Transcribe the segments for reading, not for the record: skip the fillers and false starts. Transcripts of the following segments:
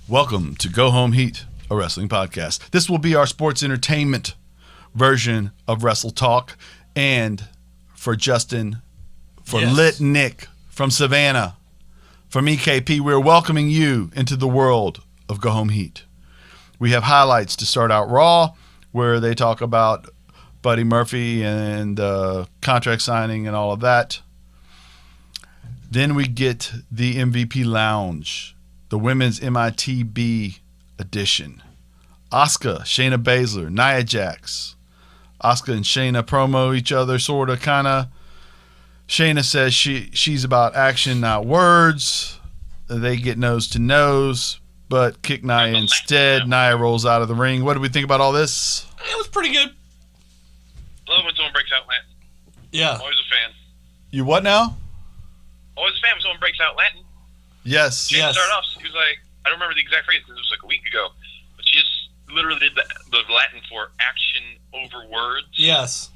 Welcome to Go Home Heat, a wrestling podcast. This will be our sports entertainment version of Wrestle Talk. And for Justin, for Lit Nick from Savannah, from EKP, we're welcoming you into the world of Go Home Heat. We have highlights to start out Raw, where they talk about Buddy Murphy and contract signing and all of that. Then we get the MVP Lounge, the women's MITB edition. Asuka, Shayna Baszler, Nia Jax. Asuka and Shayna promo each other, sort of, kind of. Shayna says she's about action, not words. They get nose to nose, but kick Nia instead. Nia rolls out of the ring. What do we think about all this? It was pretty good. Love when someone breaks out Latin. Yeah. Always a fan. You what now? Always a fan when someone breaks out Latin. Yes. She started off, he was like, I don't remember the exact phrase because it was like a week ago, but she just literally did the Latin for action over words. Yes.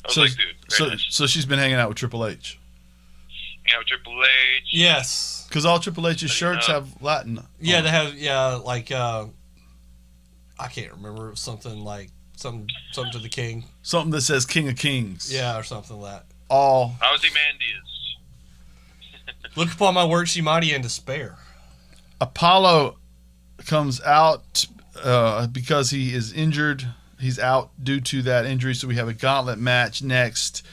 I was like, dude. So she's been hanging out with Triple H. Hanging out with Triple H. Yes. Because all Triple H's shirts have Latin. Yeah, they have, like, I can't remember, something like, something to the king. Something that says King of Kings. Yeah, or something like that. All. Ozymandias. Look upon my works, ye mighty, and despair. Apollo comes out because he is injured. He's out due to that injury, so we have a gauntlet match next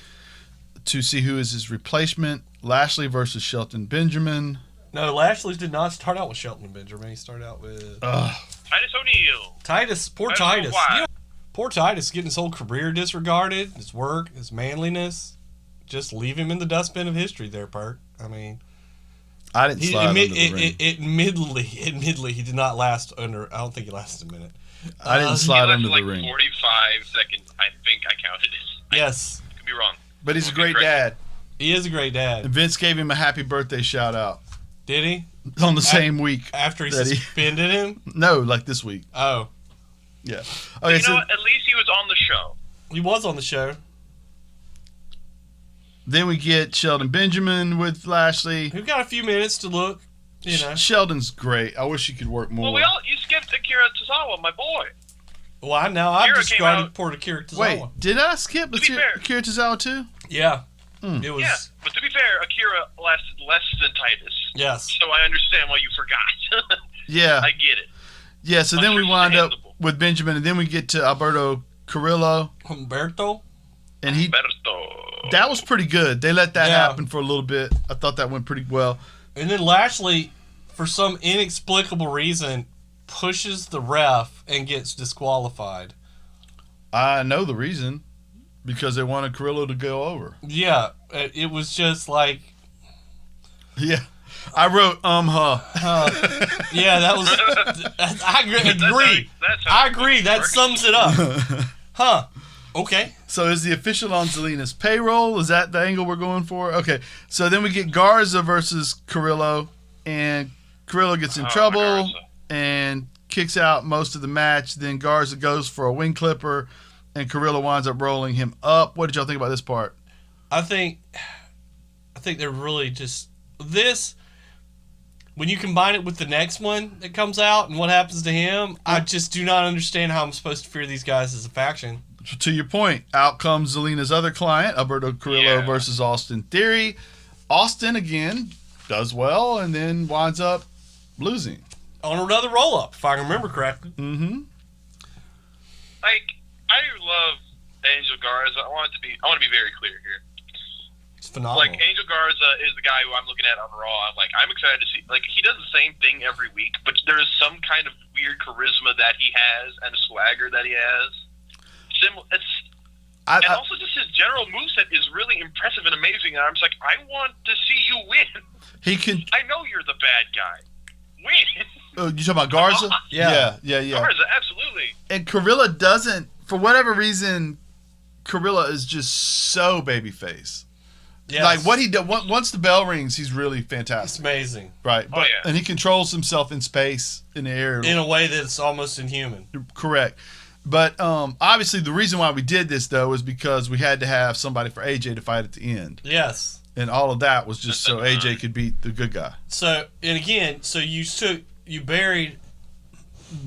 to see who is his replacement. Lashley versus Shelton Benjamin. No, Lashley did not start out with Shelton Benjamin. He started out with Titus O'Neil. Titus. Poor Titus. Poor Titus getting his whole career disregarded, his work, his manliness. Just leave him in the dustbin of history there, Perk. I mean, I didn't slide under the ring. Admittedly, he did not last under. I don't think he lasted a minute. I didn't slide under like the ring. 45 seconds, I think I counted it. Yes. I could be wrong. But he's a great dad. He is a great dad. And Vince gave him a happy birthday shout out. Did he? On the same week. After he suspended him? No, like this week. Oh. Yeah. Okay, you know what? At least he was on the show. He was on the show. Then we get Shelton Benjamin with Lashley. Who got a few minutes to look, you know. Sheldon's great. I wish he could work more. Well, you skipped Akira Tozawa, my boy. Well, I discarded poor Akira Tozawa. Wait, did I skip Akira Tozawa too? Yeah. It was. Yeah, but to be fair, Akira lasted less than Titus. Yes. So I understand why you forgot. Yeah. I get it. Yeah, so then we wind up with Benjamin, and then we get to Alberto Carrillo. Humberto? And that was pretty good. They let that happen for a little bit. I thought that went pretty well. And then Lashley, for some inexplicable reason, pushes the ref and gets disqualified. I know the reason. Because they wanted Carrillo to go over. Yeah, it was just like... Yeah. I wrote, yeah, that was... I agree. I agree. That sums it up. Okay. So is the official on Zelina's payroll? Is that the angle we're going for? Okay. So then we get Garza versus Carrillo. And Carrillo gets in trouble and kicks out most of the match. Then Garza goes for a wing clipper. And Carrillo winds up rolling him up. What did y'all think about this part? I think they're really just... This, when you combine it with the next one that comes out and what happens to him, I just do not understand how I'm supposed to fear these guys as a faction. To your point, out comes Zelina's other client, Alberto Carrillo versus Austin Theory. Austin, again, does well and then winds up losing. On another roll-up, if I remember correctly. Mm-hmm. I love Angel Garza. I want to be very clear here. It's phenomenal. Like, Angel Garza is the guy who I'm looking at on Raw. I'm excited to see. Like, he does the same thing every week, but there is some kind of weird charisma that he has and a swagger that he has. And also just his general moveset is really impressive and amazing. And I'm just like, I want to see you win. I know you're the bad guy. Win. Oh, you talking about Garza? Yeah. Garza, absolutely. And Carrillo doesn't, for whatever reason, Carrillo is just so babyface. Yes. Like what he does, once the bell rings, he's really fantastic. It's amazing. Right. But, and he controls himself in space, in the air. In a way that's almost inhuman. Correct. But obviously the reason why we did this, though, is because we had to have somebody for AJ to fight at the end. Yes. And all of that was just so AJ could beat the good guy. So, and again, so you took you buried.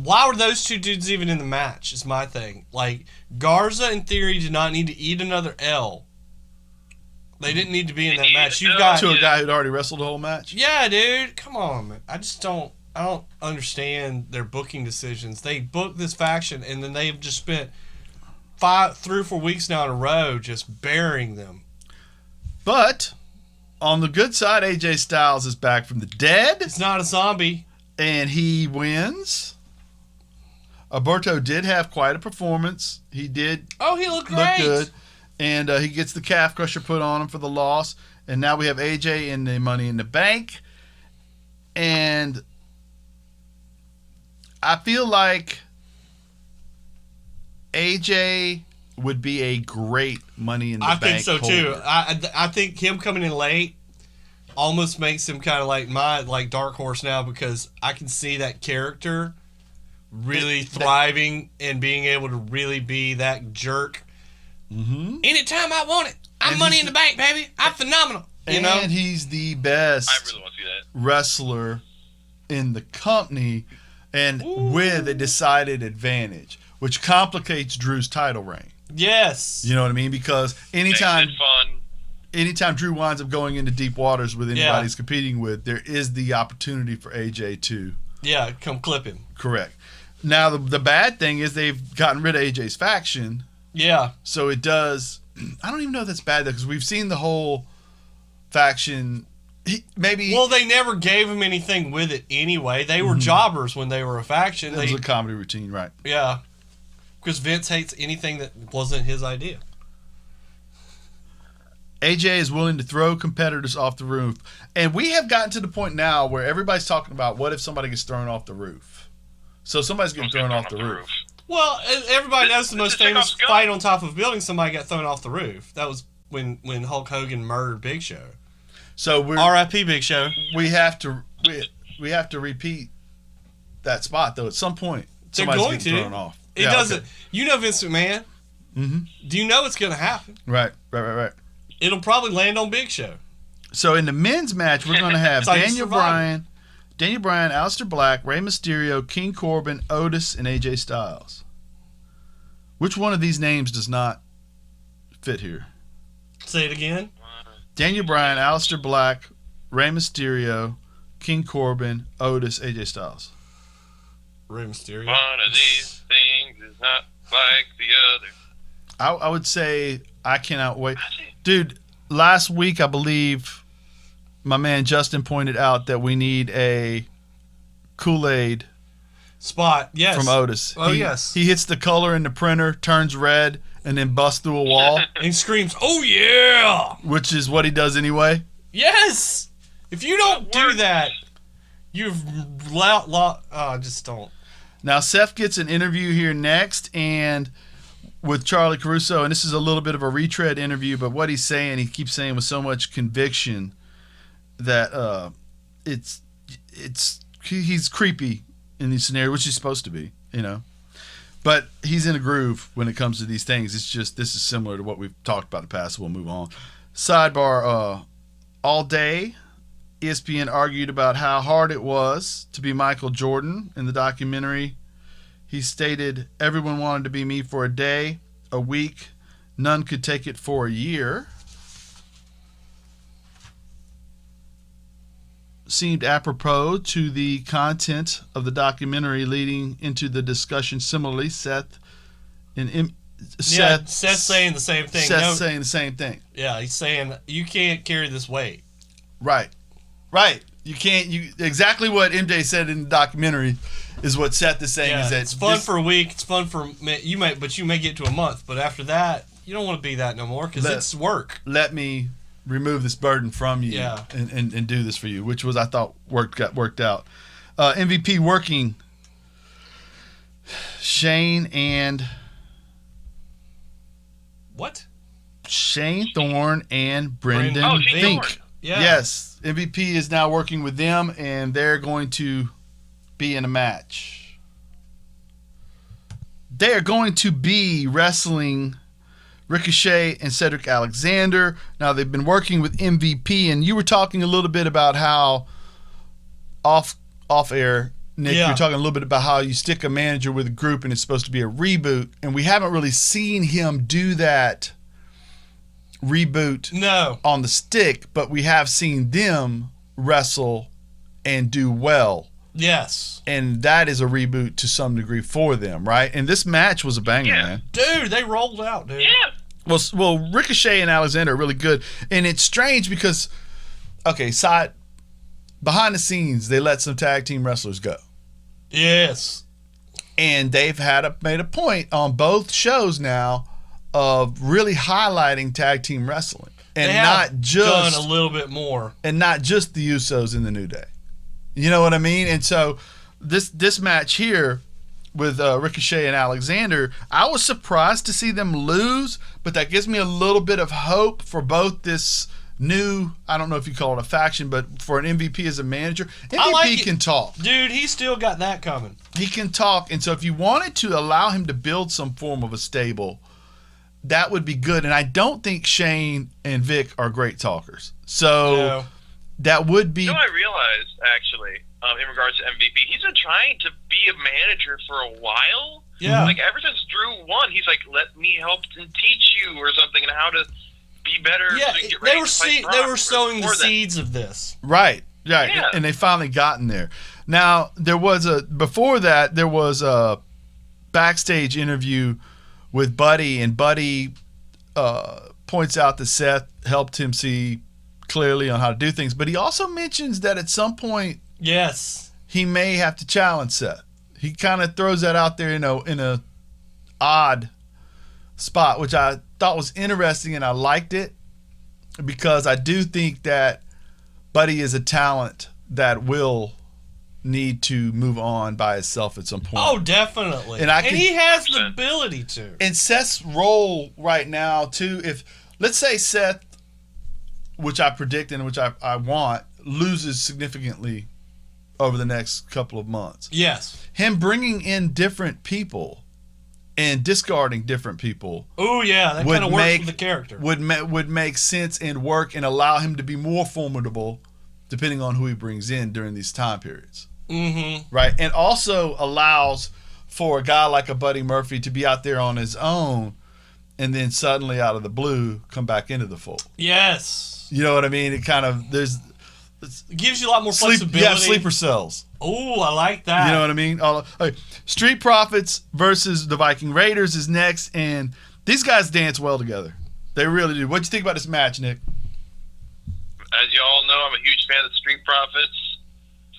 Why were those two dudes even in the match? Is my thing. Like, Garza, in theory, did not need to eat another L. They didn't need to be in that match. You've got to a guy who'd already wrestled the whole match. Yeah, dude. Come on, man. I don't understand their booking decisions. They booked this faction, and then they've just spent 3 or 4 weeks now in a row just burying them. But on the good side, AJ Styles is back from the dead. It's not a zombie. And he wins. Alberto did have quite a performance. He did. Oh, he looked look great. Good. And he gets the calf crusher put on him for the loss. And now we have AJ in the Money in the Bank. And I feel like AJ would be a great Money in the Bank. I think so too. holder. I think him coming in late almost makes him kind of like my dark horse now, because I can see that character really thriving and being able to really be that jerk. Mm-hmm. Anytime I want it, I'm And Money he's in the Bank, baby. I'm phenomenal. You know? And he's the best I really want to see that. wrestler in the company, and with a decided advantage, which complicates Drew's title reign. Yes. You know what I mean? Because Makes it fun. anytime Drew winds up going into deep waters with anybody he's competing with, there is the opportunity for AJ to Yeah, come clip him. correct. Now the bad thing is they've gotten rid of AJ's faction, Yeah. so it does. I don't even know if that's bad though, because we've seen the whole faction. Well, they never gave him anything with it anyway. They were jobbers when they were a faction. It was a comedy routine, right? Yeah. Because Vince hates anything that wasn't his idea. AJ is willing to throw competitors off the roof. And we have gotten to the point now where everybody's talking about what if somebody gets thrown off the roof. So somebody's getting thrown off the roof. Well, everybody knows the most This is famous Chekhov's gun. fight on top of a building, somebody got thrown off the roof. That was when Hulk Hogan murdered Big Show. So R.I.P. Big Show. we have to repeat that spot though. At some point, They're somebody's going getting to. thrown off. It Yeah, doesn't. okay. You know Vince McMahon. Mm-hmm. Do you know it's going to happen? Right. It'll probably land on Big Show. So in the men's match, we're going to have It's like Daniel Bryan, Aleister Black, Rey Mysterio, King Corbin, Otis, and AJ Styles. Which one of these names does not fit here? Say it again. Daniel Bryan, Aleister Black, Rey Mysterio, King Corbin, Otis, AJ Styles. Rey Mysterio. One of these things is not like the other. I would say I cannot wait. Dude, last week I believe my man Justin pointed out that we need a Kool-Aid Spot. Yes. from Otis. Oh, yes. He hits the color in the printer, turns red, and then busts through a wall, And he screams, "Oh yeah!" which is what he does anyway. Yes. If you don't do that, you've just don't. Now, Seth gets an interview here next, and with Charlie Caruso, and this is a little bit of a retread interview, but what he's saying, he keeps saying with so much conviction that he's creepy in these scenarios, which he's supposed to be, you know. But he's in a groove when it comes to these things. It's just, this is similar to what we've talked about in the past, so we'll move on. Sidebar, all day, ESPN argued about how hard it was to be Michael Jordan in the documentary. He stated, everyone wanted to be me for a day, a week. None could take it for a year. Seemed apropos to the content of the documentary, leading into the discussion. Similarly, Seth's saying the same thing. Seth's saying the same thing. Yeah, he's saying you can't carry this weight. Right. You can't. Exactly what MJ said in the documentary is what Seth is saying. Yeah, Is that it's fun for a week. It's fun for you may get to a month, but after that, you don't want to be that no more because it's work. Let me remove this burden from you, Yeah. and do this for you, which was, I thought, got worked out. MVP working Shane Thorne and Brendan Oh, Shane Fink. Thorne. Yeah. Yes, MVP is now working with them, and they're going to be in a match. They are going to be wrestling Ricochet and Cedric Alexander. Now, they've been working with MVP, and you were talking a little bit about how off air, Nick, Yeah. you're talking a little bit about how you stick a manager with a group and it's supposed to be a reboot, and we haven't really seen him do that reboot No. on the stick, but we have seen them wrestle and do well. Yes. And that is a reboot to some degree for them, right? And this match was a banger, Yeah. man. Dude, they rolled out, dude. Yeah. Well, Ricochet and Alexander are really good. And it's strange because, okay, behind the scenes, they let some tag team wrestlers go. Yes. And they've made a point on both shows now of really highlighting tag team wrestling. And They have not just done a little bit more. and not just the Usos in the New Day. You know what I mean? And so this match here with Ricochet and Alexander, I was surprised to see them lose, but that gives me a little bit of hope for both this new, I don't know if you call it a faction, but for an MVP as a manager. MVP like it. can talk. Dude, he still got that coming. He can talk. And so if you wanted to allow him to build some form of a stable, that would be good. And I don't think Shane and Vic are great talkers. So No. that would be... You know what I realized, actually, in regards to MVP? He's been trying to be a manager for a while. Yeah. Like, ever since Drew won, he's like, let me help and teach you or something and how to be better. Yeah, so you get ready they were to fight they Brock. were sowing the Before that- seeds of this. Right. Yeah. And they finally gotten there. Now, before that, there was a backstage interview with Buddy, and Buddy points out that Seth helped him see clearly on how to do things, but he also mentions that at some point Yes. he may have to challenge Seth. He kind of throws that out there in a odd spot, which I thought was interesting, and I liked it because I do think that Buddy is a talent that will need to move on by itself at some point. Oh, definitely. And And he has the 100%. ability to. And Seth's role right now, too, if let's say Seth, which I predict and which I want, loses significantly over the next couple of months. Yes. Him bringing in different people and discarding different people Oh, yeah. That Would kind of works make- with the character. would make sense and work and allow him to be more formidable depending on who he brings in during these time periods. Mm-hmm. Right? And also allows for a guy like a Buddy Murphy to be out there on his own and then suddenly out of the blue come back into the fold. Yes. You know what I mean? It kind of, there's It gives you a lot more flexibility. yeah, sleeper cells. Oh, I like that. You know what I mean? Okay. Street Profits versus the Viking Raiders is next, and these guys dance well together. They really do. What'd you think about this match, Nick? As you all know, I'm a huge fan of the Street Profits.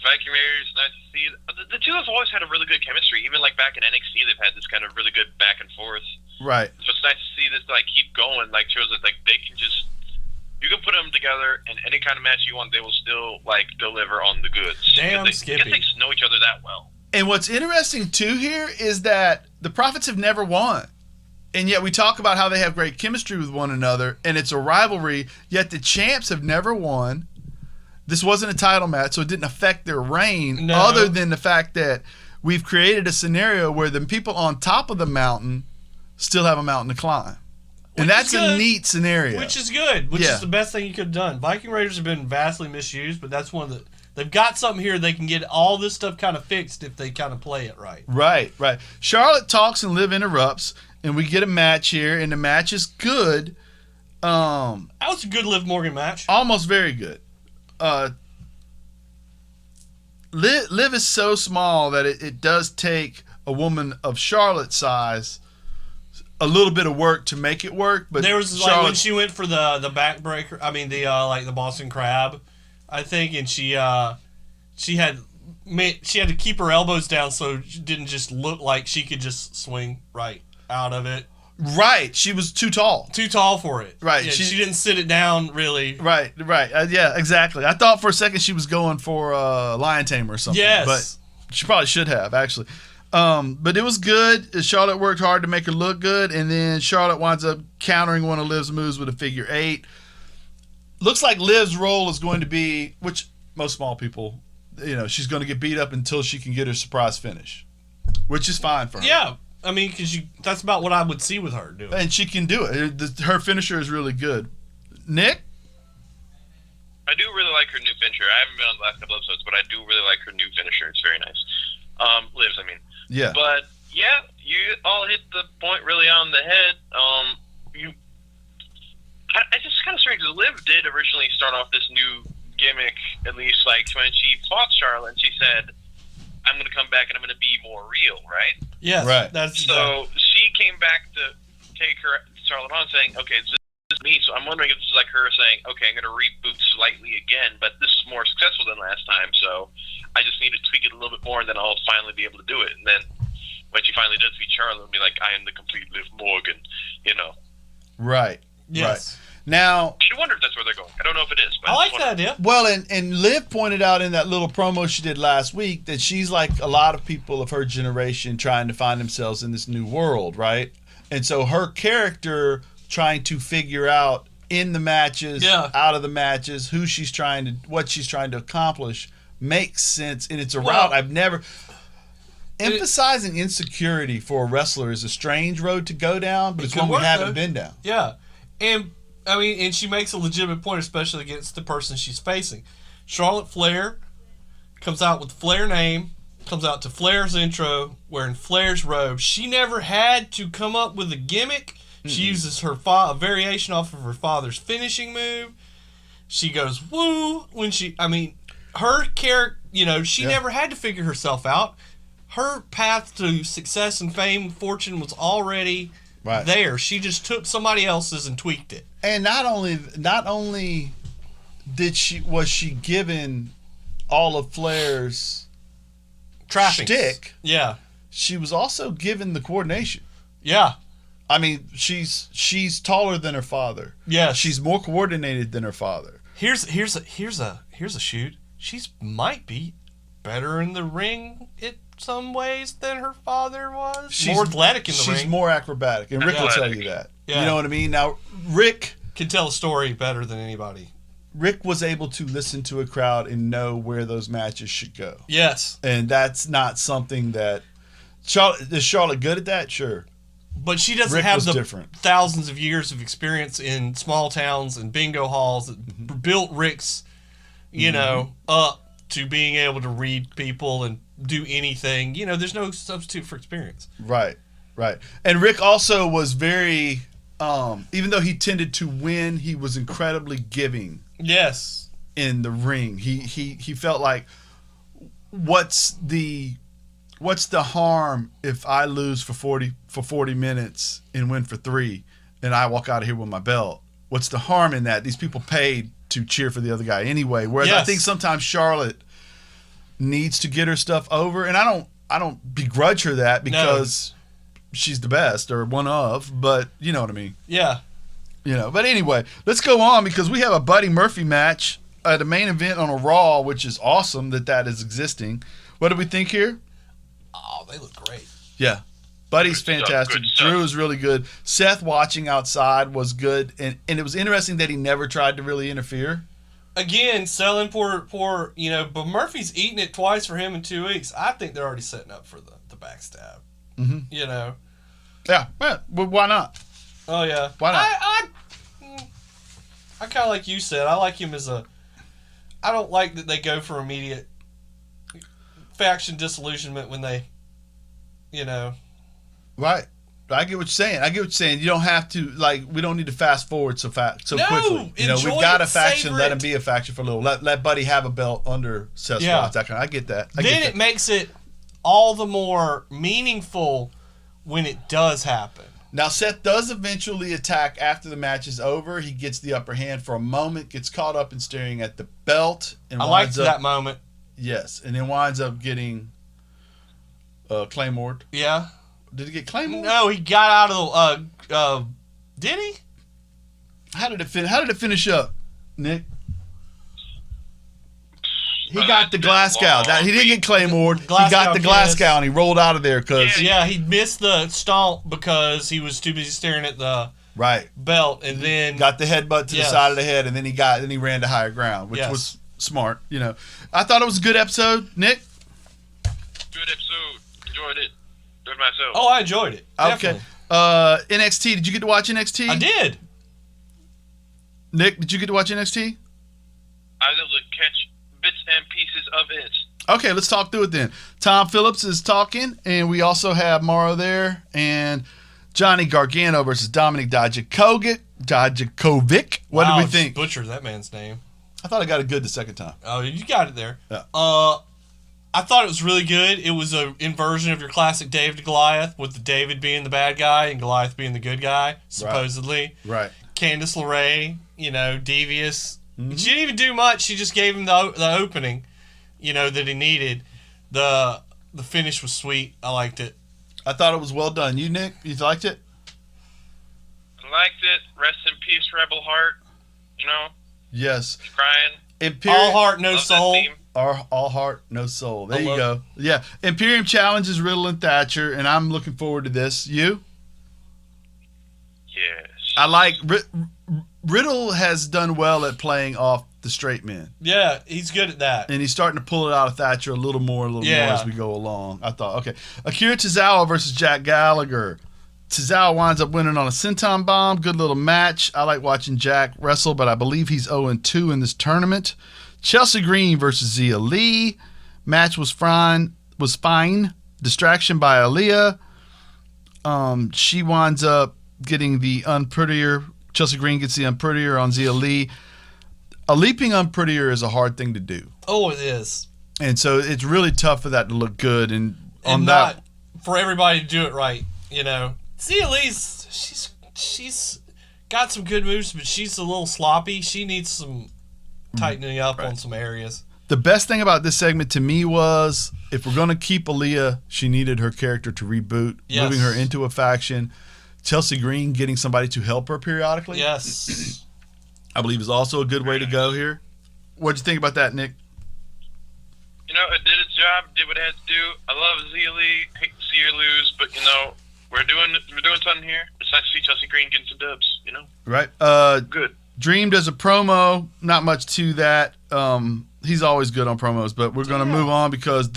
Viking Raiders, nice to see. The two have always had a really good chemistry. Even like back in NXT, they've had this kind of really good back and forth. Right. So it's nice to see this like keep going. Like shows that like they can just, you can put them together in any kind of match you want. They will still like deliver on the goods. Damn, I Skippy. guess they just know each other that well. And what's interesting, too, here is that the Profits have never won. And yet we talk about how they have great chemistry with one another, and it's a rivalry, yet the champs have never won. This wasn't a title match, so it didn't affect their reign, No. other than the fact that we've created a scenario where the people on top of the mountain still have a mountain to climb. And Which that's is a good. neat scenario. Which is good. Which Yeah. is the best thing you could have done. Viking Raiders have been vastly misused, but that's one of the... They've got something here they can get all this stuff kind of fixed if they kind of play it right. Right. Charlotte talks and Liv interrupts, and we get a match here, and the match is good. That was a good Liv Morgan match. Almost very good. Liv is so small that it does take a woman of Charlotte's size a little bit of work to make it work. But There was like when she went for the backbreaker. I mean the like the Boston Crab, I think, and she had to keep her elbows down so it didn't just look like she could just swing right out of it. Right, she was too tall. Too tall for it. Right, Yeah, she- she didn't sit it down really. Right. Yeah, exactly. I thought for a second she was going for Lion Tamer or something. Yes. But she probably should have, actually. But it was good. Charlotte worked hard to make her look good, and then Charlotte winds up countering one of Liv's moves with a figure 8. Looks like Liv's role is going to be, which most small people, she's going to get beat up until she can get her surprise finish, which is fine for her. Yeah. I mean, because that's about what I would see with her doing. And she can do it. Her finisher is really good. Nick? I do really like her new finisher. I haven't been on the last couple episodes, but I do really like her new finisher. It's very nice. Lives, I mean. Yeah. But yeah, you all hit the point really on the head. It's just kind of strange because Liv did originally start off this new gimmick, at least like when she fought Charlotte, and she said, "I'm going to come back and I'm going to be more real," right? Yes. Right. So she came back to take her Charlotte on, saying, "Okay, this is me." So I'm wondering if this is like her saying, "Okay, I'm going to reboot slightly again, but this is more successful than last time, so I just need to tweak it a little bit more, and then I'll finally be able to do it." And then when she finally does beat Charlotte, it'll be like, "I am the complete Liv Morgan," you know. Right. Yes. Right. Now, I wonder if that's where they're going. I don't know if it is. But I like that idea. well, and Liv pointed out in that little promo she did last week that she's like a lot of people of her generation trying to find themselves in this new world, right? And so her character trying to figure out in the matches, out of the matches, what she's trying to accomplish makes sense, and it's a route I've never. Emphasizing insecurity for a wrestler is a strange road to go down, but it's one we haven't been down. Yeah, and I mean, and she makes a legitimate point, especially against the person she's facing. Charlotte Flair comes out with Flair name, comes out to Flair's intro wearing Flair's robe. She never had to come up with a gimmick. She uses her a variation off of her father's finishing move. She goes woo when her character. She never had to figure herself out. Her path to success and fame, fortune was already there. She just took somebody else's and tweaked it. And not only was she given all of Flair's shtick, she was also given the coordination. Yeah. I mean, she's taller than her father. Yeah. She's more coordinated than her father. Here's a shoot. She's might be better in the ring some ways than her father was. She's more athletic in the ring. She's more acrobatic, and Rick will tell you that. Yeah. You know what I mean? Now, Rick can tell a story better than anybody. Rick was able to listen to a crowd and know where those matches should go. Yes. And that's not something that is Charlotte good at that? Sure. But she doesn't have the thousands of years of experience in small towns and bingo halls that built Rick's, up to being able to read people and do anything. There's no substitute for experience. Right. And Rick also was very, even though he tended to win, he was incredibly giving. Yes. In the ring, he felt like, what's the harm if I lose for 40 minutes and win for 3, and I walk out of here with my belt? What's the harm in that? These people paid to cheer for the other guy anyway. Whereas I think sometimes Charlotte needs to get her stuff over, and I don't begrudge her that because she's the best or one of, but you know what I mean. Yeah. But anyway, let's go on because we have a Buddy Murphy match at the main event on a Raw, which is awesome that is existing. What do we think here? Oh, they look great. Yeah. Buddy's fantastic. Drew is really good. Seth watching outside was good, and it was interesting that he never tried to really interfere. Again, selling poor, but Murphy's eaten it twice for him in 2 weeks. I think they're already setting up for the backstab. Mm-hmm. Yeah. Well, why not? Oh, yeah. Why not? I kind of like you said. I like him as I don't like that they go for immediate faction disillusionment when they, Right. I get what you're saying. You don't have to, we don't need to fast forward so quickly. We've got a faction. Let him be a faction for a little. Let Buddy have a belt under Seth Rollins. I get that. It makes it all the more meaningful when it does happen. Now, Seth does eventually attack after the match is over. He gets the upper hand for a moment, gets caught up in staring at the belt. And I liked that moment. Yes, and then winds up getting Claymored. Yeah. Did he get Claymored? No, he got out of did he? How did it finish up, Nick? He got the Glasgow. He didn't get Claymored. He got the Glasgow and he rolled out of there because he missed the stomp because he was too busy staring at the belt, and then got the headbutt to the side of the head, and then he ran to higher ground, which was smart. I thought it was a good episode, Nick. Good episode. Enjoyed it. Enjoyed myself. Oh, I enjoyed it. Definitely. Okay. NXT. Did you get to watch NXT? I did. Nick, did you get to watch NXT? I was able to catch bits and pieces of it. Okay, let's talk through it then. Tom Phillips is talking, and we also have Morrow there, and Johnny Gargano versus Dominic Dijakovic. What did we think? Butchered that man's name. I thought I got it good the second time. Oh, you got it there. Yeah. I thought it was really good. It was an inversion of your classic David to Goliath, with the David being the bad guy and Goliath being the good guy, supposedly. Right. Candice LeRae, devious. Mm-hmm. She didn't even do much. She just gave him the opening, that he needed. The finish was sweet. I liked it. I thought it was well done. You, Nick, you liked it? I liked it. Rest in peace, Rebel Heart. Yes. Crying. All heart, no Love soul. that theme. All heart, no soul. There you go. Yeah. Imperium challenges Riddle and Thatcher, and I'm looking forward to this. You? Yes. I like Riddle has done well at playing off the straight men. Yeah, he's good at that. And he's starting to pull it out of Thatcher a little more as we go along. I thought, okay. Akira Tozawa versus Jack Gallagher. Tozawa winds up winning on a senton bomb. Good little match. I like watching Jack wrestle, but I believe he's 0-2 in this tournament. Chelsea Green versus Zia Lee. Match was fine. Distraction by Aaliyah. She winds up getting the unprettier. Chelsea Green gets the unprettier on Zia Lee. A leaping unprettier is a hard thing to do. Oh, it is. And so it's really tough for that to look good. And not for everybody to do it right, Zia Lee's, she's got some good moves, but she's a little sloppy. She needs some tightening up on some areas. The best thing about this segment to me was, if we're going to keep Aaliyah, she needed her character to reboot, moving her into a faction. Chelsea Green getting somebody to help her periodically. Yes. I believe is also a good way to go here. What'd you think about that, Nick? It did its job, did what it had to do. I love Zia Lee. Hate to see her lose, but we're doing something here. It's nice to see Chelsea Green getting some dubs. Right. Good. Dream does a promo. Not much to that. He's always good on promos, but we're going to move on because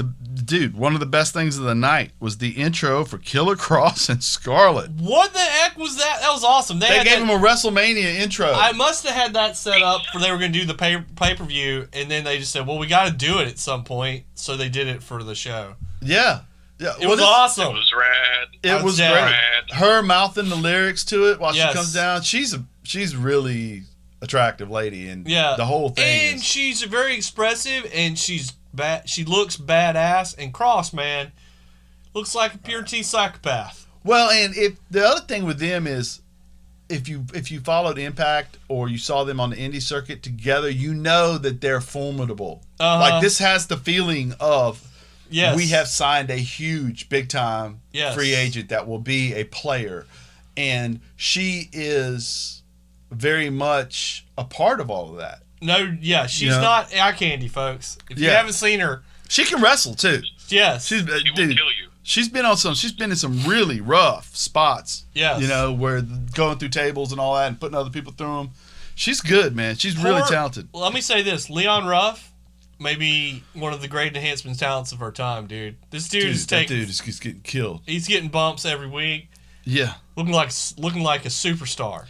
one of the best things of the night was the intro for Killer Cross and Scarlett. What the heck was that? That was awesome. They gave him a WrestleMania intro. I must have had that set up for they were going to do the pay-per-view, and then they just said, well, we got to do it at some point, so they did it for the show. Yeah. It was awesome. It was rad. It was great. Rad. Her mouthing the lyrics to it while she comes down. She's really attractive lady, and the whole thing. And she's very expressive, and she looks badass. And Cross, man, looks like a pure T psychopath. Well, and if the other thing with them is, if you followed Impact or you saw them on the indie circuit together, that they're formidable. Like, this has the feeling of, we have signed a huge, big time free agent that will be a player, and she is very much a part of all of that. No, she's not eye candy, folks. If you haven't seen her, she can wrestle too. Yes, she will kill you. She's been in some really rough spots. Yes, where going through tables and all that and putting other people through them. She's good, man. She's really talented. Let me say this: Leon Ruff, maybe one of the great enhancement talents of our time, dude. This dude is getting killed. He's getting bumps every week. Yeah, looking like a superstar.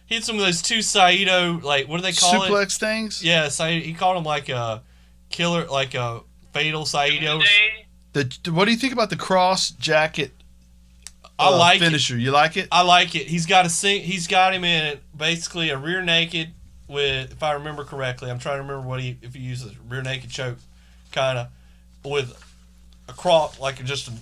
He had some of those two Saito, what do they call it? Suplex things? Yeah, he called him like a killer, like a fatal Saito. What do you think about the cross jacket I like finisher? You like it? I like it. He's got him in basically a rear naked with, if I remember correctly, I'm trying to remember if he uses a rear naked choke, kind of, with a cross,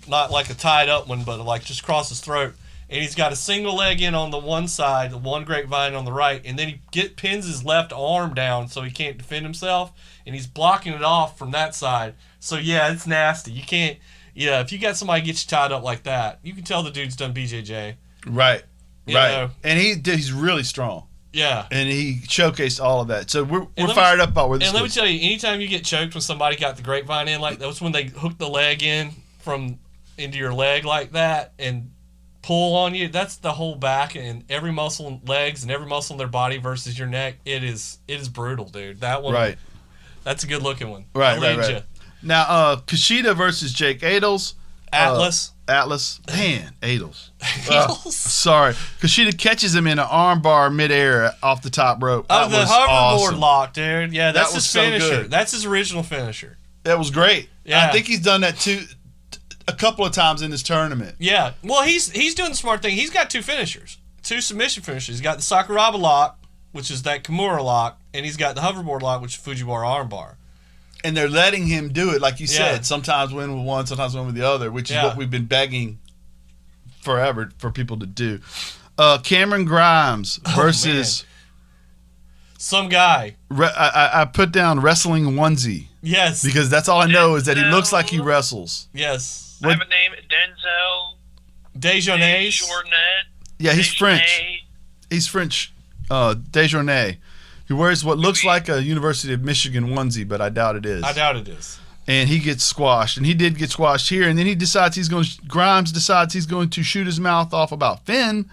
not like a tied up one, but just across his throat. And he's got a single leg in on the one side, the one grapevine on the right, and then he pins his left arm down so he can't defend himself, and he's blocking it off from that side. So, it's nasty. You can't, if you got somebody get you tied up like that, you can tell the dude's done BJJ. Right, you know? And he's really strong. Yeah. And he showcased all of that. So we're fired up about where this goes. And let me tell you, anytime you get choked when somebody got the grapevine in, that's when they hook the leg in into your leg like that and pull on you. That's the whole back and every muscle in legs and every muscle in their body versus your neck. It is brutal, dude. That one. Right. That's a good looking one. Right. Now, Kushida versus Jake Adles. Atlas. Man, Adles. Sorry. Kushida catches him in an armbar midair off the top rope. Oh, the hoverboard awesome. lock, dude. Yeah, that's his finisher. So good. That's his original finisher. That was great. Yeah. I think he's done that a couple of times in this tournament. Yeah. Well, he's doing the smart thing. He's got 2 finishers, 2 submission finishers. He's got the Sakuraba lock, which is that Kimura lock, and he's got the hoverboard lock, which is Fujiwara armbar. And they're letting him do it, like you said. Sometimes win with one, sometimes win with the other, which is what we've been begging forever for people to do. Cameron Grimes versus some guy. I put down wrestling onesie. Yes. Because that's all I know is that he looks like he wrestles. Yes. I have a name, Denzel. Desjardins. Yeah, he's French. He's French. Desjardins. He wears what looks like a University of Michigan onesie, but I doubt it is. And he gets squashed. And he did get squashed here. And then Grimes decides he's going to shoot his mouth off about Finn.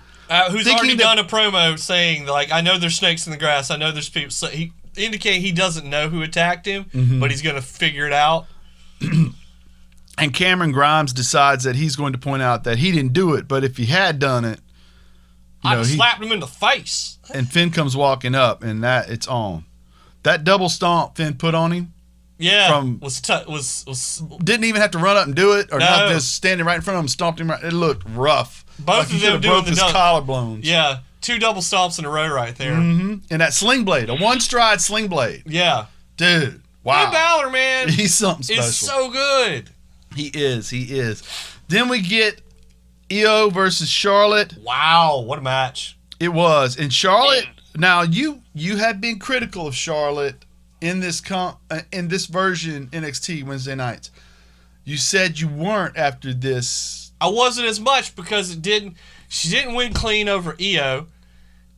Who's already done a promo saying, like, I know there's snakes in the grass. I know there's people. So he indicating he doesn't know who attacked him, but he's going to figure it out. And Cameron Grimes decides that he's going to point out that he didn't do it, but if he had done it, I'd have slapped him in the face. And Finn comes walking up, and it's on. That double stomp Finn put on him. Yeah, didn't even have to run up and do it, or not just standing right in front of him, stomped him right. It looked rough. Both of them broke his collarbones. Yeah, 2 double stomps in a row right there. Mm-hmm. And that sling blade, a 1-stride sling blade. Yeah, dude, wow. Finn Balor, man, he's something special. He's so good. He is. Then we get Io versus Charlotte. Wow, what a match it was! And Charlotte. Now you have been critical of Charlotte in this version NXT Wednesday nights. You said you weren't after this. I wasn't as much because she didn't win clean over Io,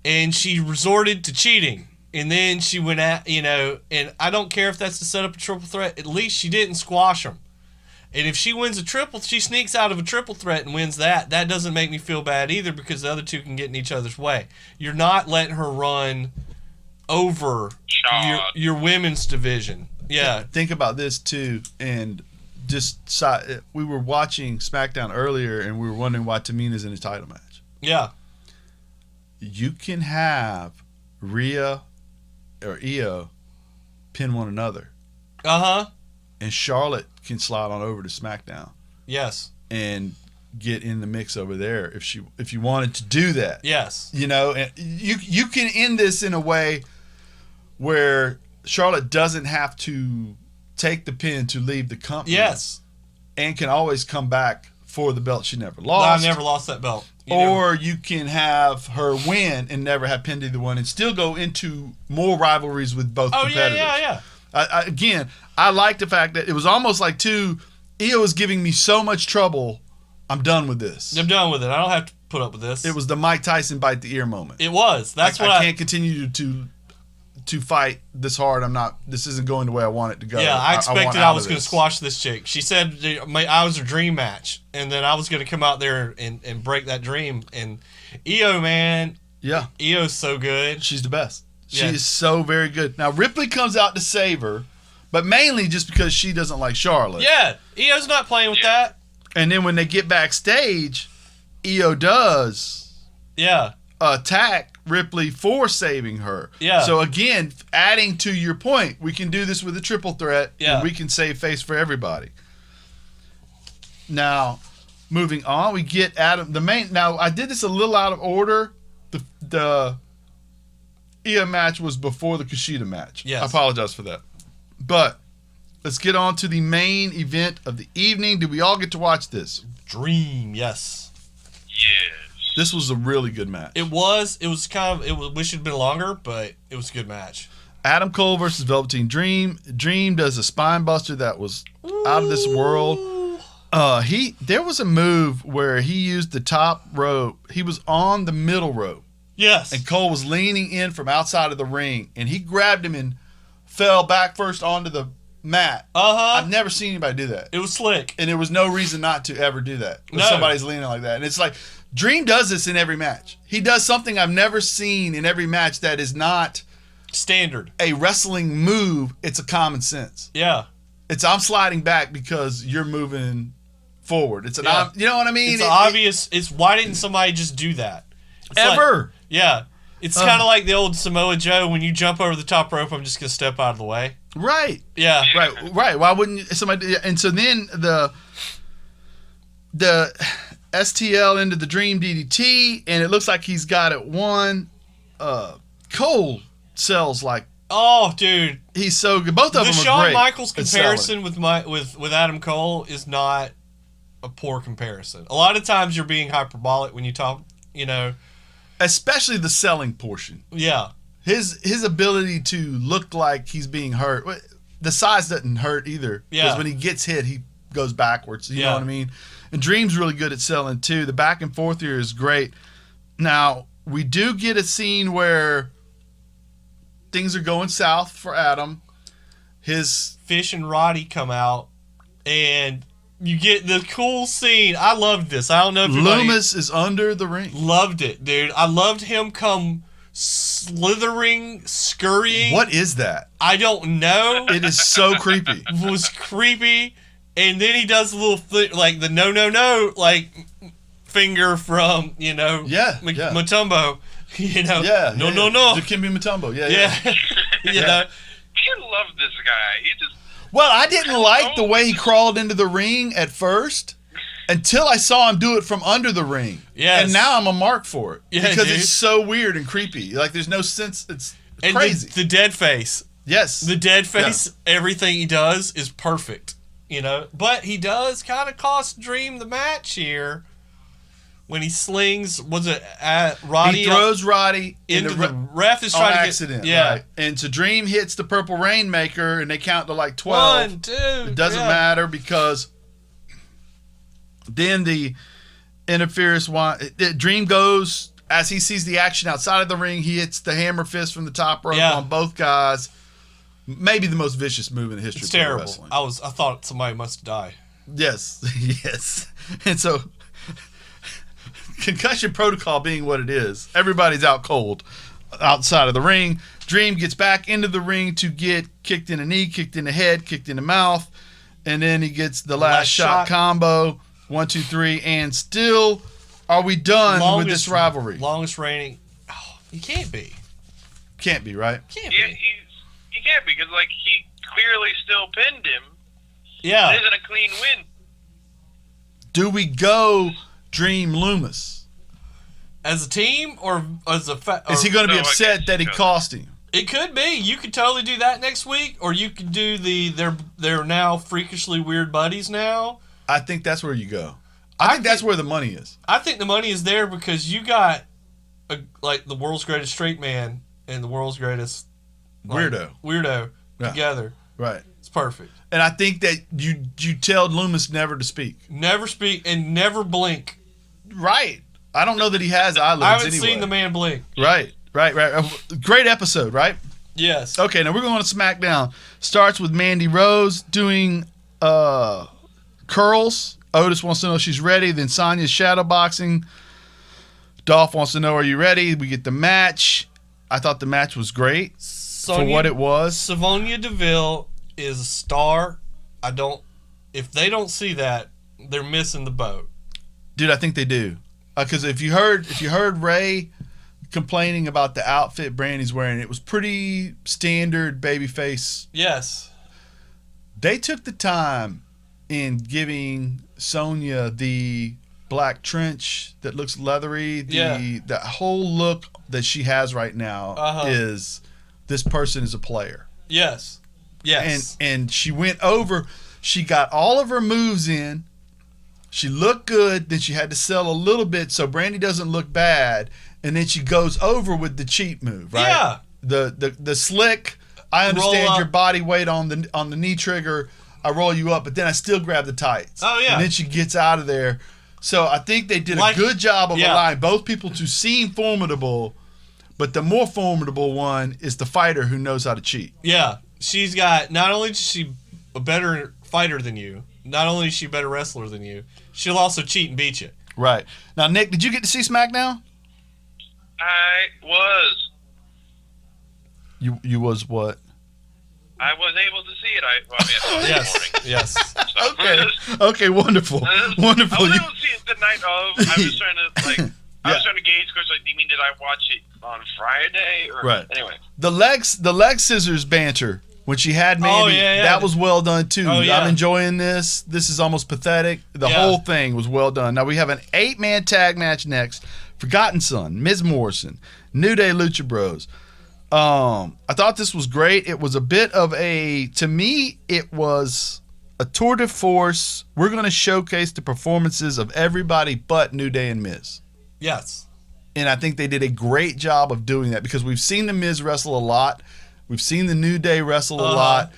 and she resorted to cheating. And then she went at, and I don't care if that's to set up a triple threat. At least she didn't squash them. And if she wins she sneaks out of a triple threat and wins that. That doesn't make me feel bad either because the other 2 can get in each other's way. You're not letting her run over your women's division. Yeah. Think about this too, and we were watching SmackDown earlier, and we were wondering why Tamina's in a title match. Yeah. You can have Rhea or Io pin one another. And Charlotte can slide on over to SmackDown. Yes. And get in the mix over there if you wanted to do that. Yes. And you can end this in a way where Charlotte doesn't have to take the pin to leave the company. Yes. And can always come back for the belt she never lost. I never lost that belt. You can have her win and never have pinned either one and still go into more rivalries with both competitors. Yeah. Again, I like the fact that it was almost like Io is giving me so much trouble, I'm done with this. I'm done with it. I don't have to put up with this. It was the Mike Tyson bite the ear moment. It was. I can't continue to fight this hard. This isn't going the way I want it to go. Yeah, I expected I was going to squash this chick. She said I was a dream match, and then I was going to come out there and break that dream. And Io, man. Yeah. Io's so good. She's the best. She is so very good. Now, Ripley comes out to save her, but mainly just because she doesn't like Charlotte. Yeah, Io's not playing with that. And then when they get backstage, Io does attack Ripley for saving her. Yeah. So, again, adding to your point, we can do this with a triple threat, and we can save face for everybody. Now, moving on, we get Adam. Now, I did this a little out of order. The Io match was before the Kushida match. Yes. I apologize for that. But let's get on to the main event of the evening. Did we all get to watch this? Dream, yes. Yes. This was a really good match. It was. It was kind of. Wish it had been longer, but it was a good match. Adam Cole versus Velveteen Dream. Dream does a spine buster that was out of this world. There was a move where he used the top rope. He was on the middle rope. Yes. And Cole was leaning in from outside of the ring, and he grabbed him and fell back first onto the mat. I've never seen anybody do that. It was slick. And there was no reason not to ever do that when somebody's leaning like that. And it's like, Dream does this in every match. He does something I've never seen in every match that is not standard. A wrestling move. It's a common sense. Yeah. It's I'm sliding back because you're moving forward. It's you know what I mean? It's obvious. It's why didn't somebody just do that? Ever. Yeah. It's kind of like the old Samoa Joe. When you jump over the top rope, I'm just gonna step out of the way. Right. Yeah. Right. Why wouldn't somebody? And so then the STL into the Dream DDT, and it looks like he's got it won. Cole sells like. Oh, dude, he's so good. Both of them are Shawn great. Michaels comparison with Adam Cole is not a poor comparison. A lot of times you're being hyperbolic when you talk, especially the selling portion. Yeah. His ability to look like he's being hurt. The size doesn't hurt either. Yeah. Because when he gets hit, he goes backwards. You know what I mean? And Dream's really good at selling too. The back and forth here is great. Now, we do get a scene where things are going south for Adam. His Fish and Roddy come out, and you get the cool scene. I loved this. I don't know if Loomis is under the ring. Loved it, dude. I loved him come slithering, scurrying. What is that? I don't know. It is so creepy. It was creepy, and then he does a little like the no, like finger from Mutombo. No. Dikembe Mutombo. Yeah. I love this guy. He just. Well, I didn't like the way he crawled into the ring at first until I saw him do it from under the ring. Yes. And now I'm a mark for it. Yeah, because dude. it's so weird and creepy. Like, there's no sense. It's and crazy. The dead face. Yes. The dead face, everything he does is perfect. But he does kind of cost Dream the match here. When he slings, Roddy? He throws Roddy into the ref is trying to accident. Yeah. Right. And so Dream hits the Purple Rainmaker, and they count to like 12. 1, 2. It doesn't matter because then the interference Dream goes as he sees the action outside of the ring. He hits the hammer fist from the top rope on both guys. Maybe the most vicious move in the history of pro wrestling. I thought somebody must die. Yes, yes. And so concussion protocol being what it is, everybody's out cold outside of the ring. Dream gets back into the ring to get kicked in the knee, kicked in the head, kicked in the mouth, and then he gets the last shot combo. 1, 2, 3, and still are we done with this rivalry? Longest reigning. Oh, you can't be. Can't be, right? Can't be. He can't because he clearly still pinned him. Yeah. It isn't a clean win. Do we go Dream Loomis as a team or as a? Is he going to be upset that he cost him? It could be. You could totally do that next week, or you could do they're now freakishly weird buddies now. I think that's where you go. I think that's where the money is. I think the money is there because you got the world's greatest straight man and the world's greatest weirdo together. Right. It's perfect. And I think that you tell Loomis never to speak. Never speak and never blink. Right. I don't know that he has eyelids I haven't seen the man blink. Right. Great episode, right? Yes. Okay, now we're going to SmackDown. Starts with Mandy Rose doing curls. Otis wants to know if she's ready. Then Sonya's shadowboxing. Dolph wants to know, are you ready? We get the match. I thought the match was great for what it was. Sonya Deville is a star. If they don't see that, they're missing the boat. Dude, I think they do. Because if you heard Ray complaining about the outfit Brandy's wearing, it was pretty standard babyface. Yes. They took the time in giving Sonya the black trench that looks leathery. The whole look that she has right now is this person is a player. Yes. And she went over. She got all of her moves in. She looked good. Then she had to sell a little bit so Brandy doesn't look bad. And then she goes over with the cheat move, right? Yeah. The slick. I understand your body weight on the knee trigger. I roll you up, but then I still grab the tights. Oh yeah. And then she gets out of there. So I think they did a good job of allowing both people to seem formidable, but the more formidable one is the fighter who knows how to cheat. Yeah. She's got, not only is she a better fighter than you, not only is she a better wrestler than you, she'll also cheat and beat you. Right. Now, Nick, did you get to see SmackDown? I was. You was what? I was able to see it. I saw it yes. this morning. Okay, wonderful. Wonderful. I was able to see it the night of. I was trying to, I was trying to gauge because, like, do you mean did I watch it on Friday? Or, Right. Anyway. The leg scissors banter when she had Mandy, that was well done too. Oh, yeah. I'm enjoying this. This is almost pathetic. The whole thing was well done. Now we have an 8-man tag match next. Forgotten Son, Miz Morrison, New Day Lucha Bros. I thought this was great. It was a bit of to me, it was a tour de force. We're going to showcase the performances of everybody but New Day and Miz. Yes. And I think they did a great job of doing that because we've seen the Miz wrestle a lot. We've seen the New Day wrestle a lot.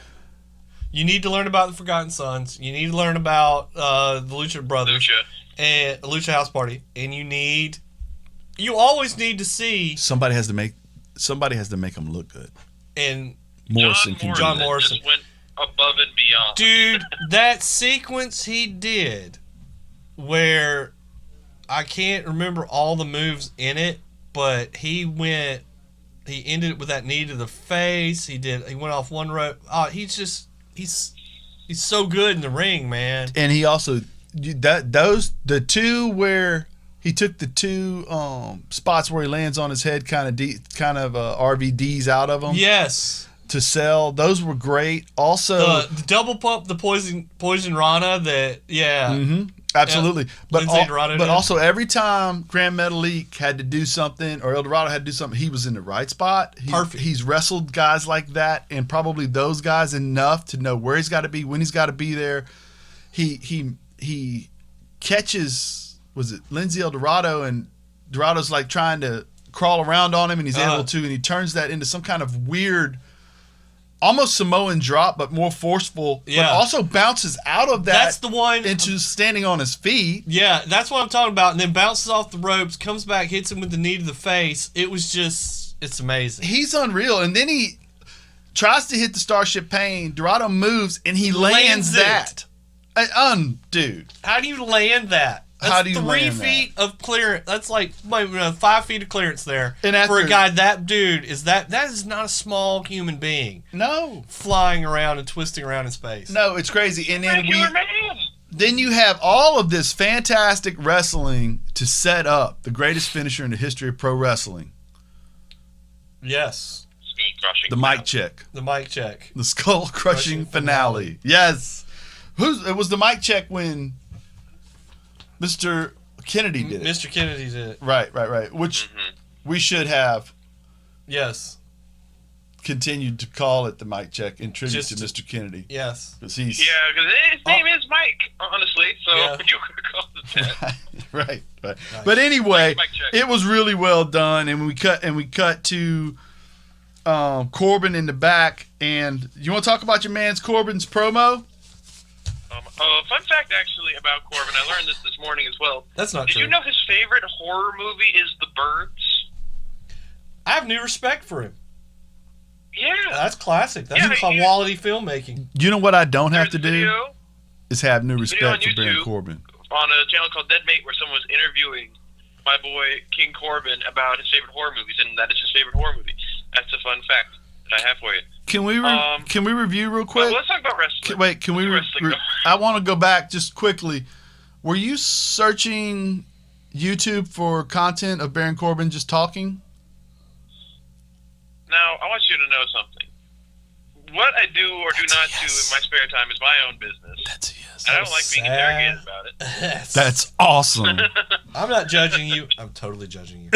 You need to learn about the Forgotten Sons. You need to learn about the Lucha Brothers and Lucha House Party. And you always need to see somebody has to make them look good. And John Morrison just went above and beyond. Dude, that sequence he did where I can't remember all the moves in it, but he ended it with that knee to the face. He went off one rope. Oh, he's so good in the ring, man. And he also the two where he took the two spots where he lands on his head, kind of RVDs out of him. Yes. To sell, those were great. Also, the double pump, the poison Rana. Absolutely. Yeah. But also every time Grand Metalik had to do something or El Dorado had to do something, he was in the right spot. Perfect. He's wrestled guys like that and probably those guys enough to know where he's got to be, when he's got to be there. He catches, was it Lindsay El Dorado, and Dorado's like trying to crawl around on him and he's able to, and he turns that into some kind of weird, almost Samoan drop, but more forceful. Yeah. But also bounces out of that. That's the one. Into standing on his feet. Yeah, that's what I'm talking about. And then bounces off the ropes, comes back, hits him with the knee to the face. It was just, it's amazing. He's unreal. And then he tries to hit the Starship Pain. Dorado moves and he lands that. Dude. How do you land that? That's How do you 3 land feet of clearance. That's like 5 feet of clearance there. And for a guy that is not a small human being. No. Flying around and twisting around in space. No, it's crazy. And then you have all of this fantastic wrestling to set up the greatest finisher in the history of pro wrestling. Yes. The mic check. The mic check. The skull crushing finale. Yes. It was the mic check when Mr. Kennedy did it. Mr. Kennedy did it. Right. Which we should have continued to call it the mic check in tribute to Mr. Kennedy. Yes. Because his name is Mike, honestly. So you could call it that. Right. Nice. But anyway, it was really well done, and we cut to Corbin in the back. And you want to talk about your man's Corbin's promo? Fun fact, actually, about Corbin. I learned this morning as well. That's not true. Did you know his favorite horror movie is The Birds? I have new respect for him. Yeah. That's classic. That's quality filmmaking. You know what I don't have to do? Is have new respect for Baron Corbin. On a channel called Deadmate, where someone was interviewing my boy King Corbin about his favorite horror movies, and that is his favorite horror movie. That's a fun fact that I have for you. Can we review real quick? Well, let's talk about wrestling. Can we? I want to go back just quickly. Were you searching YouTube for content of Baron Corbin just talking? Now, I want you to know something. What I do or do not do in my spare time is my own business. That's a yes. I don't like being interrogated about it. That's awesome. I'm not judging you. I'm totally judging you.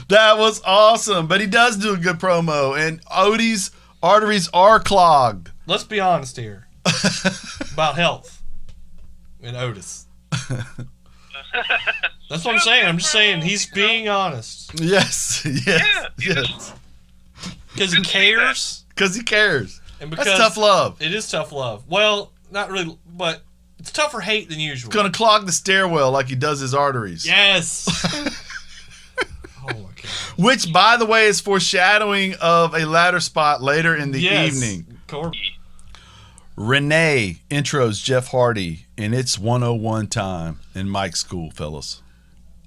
That was awesome. But he does do a good promo. And Odie's arteries are clogged. Let's be honest here about health and Otis. That's what I'm saying. I'm just saying he's being honest. Yes. Because he cares. Because he cares. And because that's tough love. It is tough love. Well, not really, but it's tougher hate than usual. He's going to clog the stairwell like he does his arteries. Yes. Oh, my God. Which, by the way, is foreshadowing of a ladder spot later in the evening. Corbin. Renee intros Jeff Hardy, and it's 101 time in Mike's school, fellas.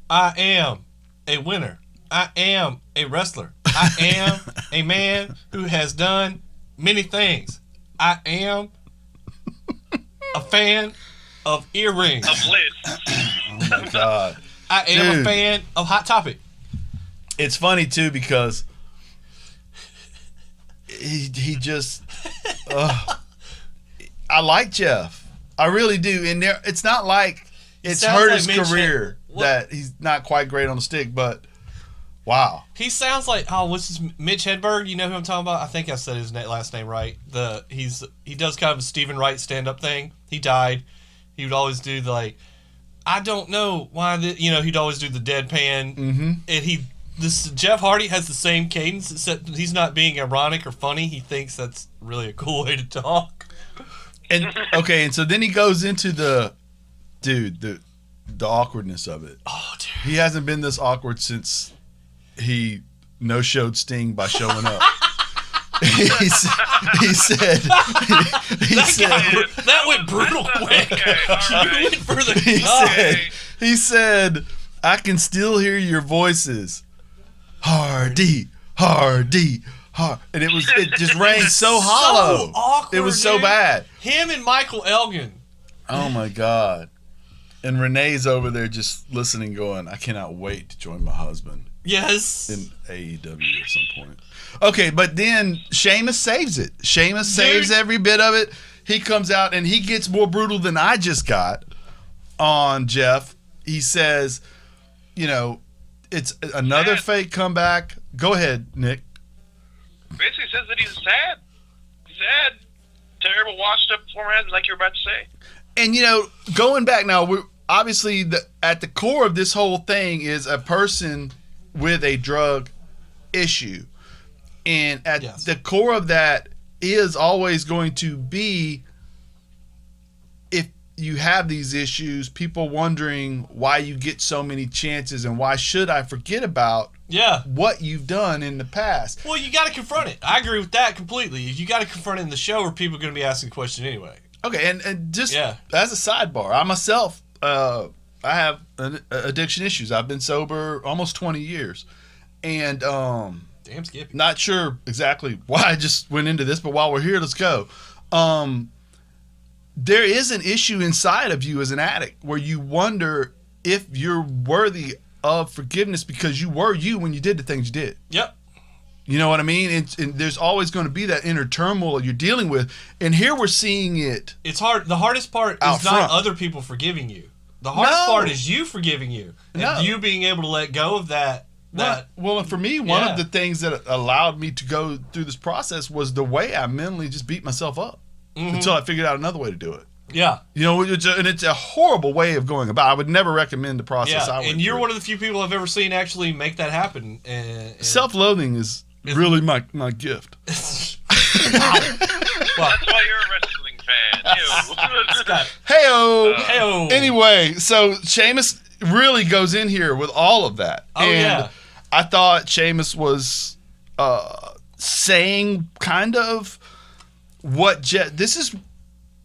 I am a winner. I am a wrestler. I am a man who has done many things. I am a fan of earrings. Of Liz. God. I am a fan of Hot Topic. It's funny, too, because he just... I like Jeff. I really do. And it's not like it's hurt his career that he's not quite great on the stick, but wow. He sounds like, what's his, Mitch Hedberg? You know who I'm talking about? I think I said his last name right. He does kind of a Stephen Wright stand-up thing. He died. He would always do I don't know why, he'd always do the deadpan. Mm-hmm. And Jeff Hardy has the same cadence, except he's not being ironic or funny. He thinks that's really a cool way to talk. And so then he goes into the awkwardness of it. Oh, dude. He hasn't been this awkward since he no-showed Sting by showing up. he said that went brutal quick. He said, I can still hear your voices. Hardy. And it just rang so hollow. So awkward, it was so bad. Him and Michael Elgin. Oh my God. And Renee's over there just listening, going, I cannot wait to join my husband. Yes. In AEW at some point. Okay, but then Sheamus saves it. Sheamus saves every bit of it. He comes out and he gets more brutal than I just got on Jeff. He says, it's another fake comeback. Go ahead, Nick. Basically says that he's sad. Terrible, washed up forehead, like you're about to say. And, going back now, we're obviously at the core of this whole thing is a person with a drug issue. And at the core of that is always going to be, if you have these issues, people wondering why you get so many chances and why should I forget about what you've done in the past. Well, you got to confront it. I agree with that completely. You got to confront it in the show or people are going to be asking a question anyway. Okay, and just as a sidebar, I myself, I have addiction issues. I've been sober almost 20 years. And damn, Skippy. Not sure exactly why I just went into this, but while we're here, let's go. There is an issue inside of you as an addict where you wonder if you're worthy of forgiveness because you were you when you did the things you did. Yep. You know what I mean? And there's always going to be that inner turmoil you're dealing with. And here we're seeing it. It's hard. The hardest part is not other people forgiving you. The hardest part is you forgiving you. And you being able to let go of that. Well, and for me, one of the things that allowed me to go through this process was the way I mentally just beat myself up until I figured out another way to do it. Yeah. And it's a horrible way of going about it. I would never recommend the process I went and you're through. one of the few people I've ever seen actually make that happen. Self-loathing is really my gift. Well, that's why you're a wrestling fan. Hey-o. Anyway, so Sheamus really goes in here with all of that. I thought Sheamus was saying kind of what this is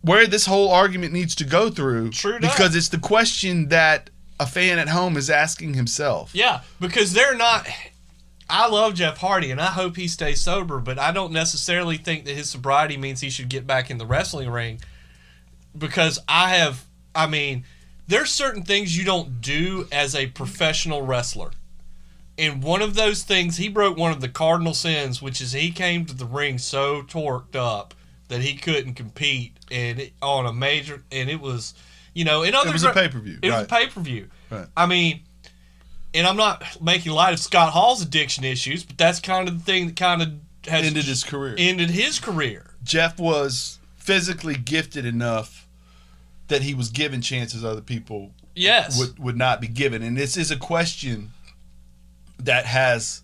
where this whole argument needs to go through. Because it's the question that a fan at home is asking himself. Yeah, because they're not... I love Jeff Hardy, and I hope he stays sober, but I don't necessarily think that his sobriety means he should get back in the wrestling ring, because there's certain things you don't do as a professional wrestler. And one of those things, he broke one of the cardinal sins, which is he came to the ring so torqued up that he couldn't compete on a major, and it was, it was a pay-per-view. It was a pay-per-view. Right. And I'm not making light of Scott Hall's addiction issues, but that's kind of the thing that kind of has ended his career. Jeff was physically gifted enough that he was given chances other people would not be given. And this is a question that has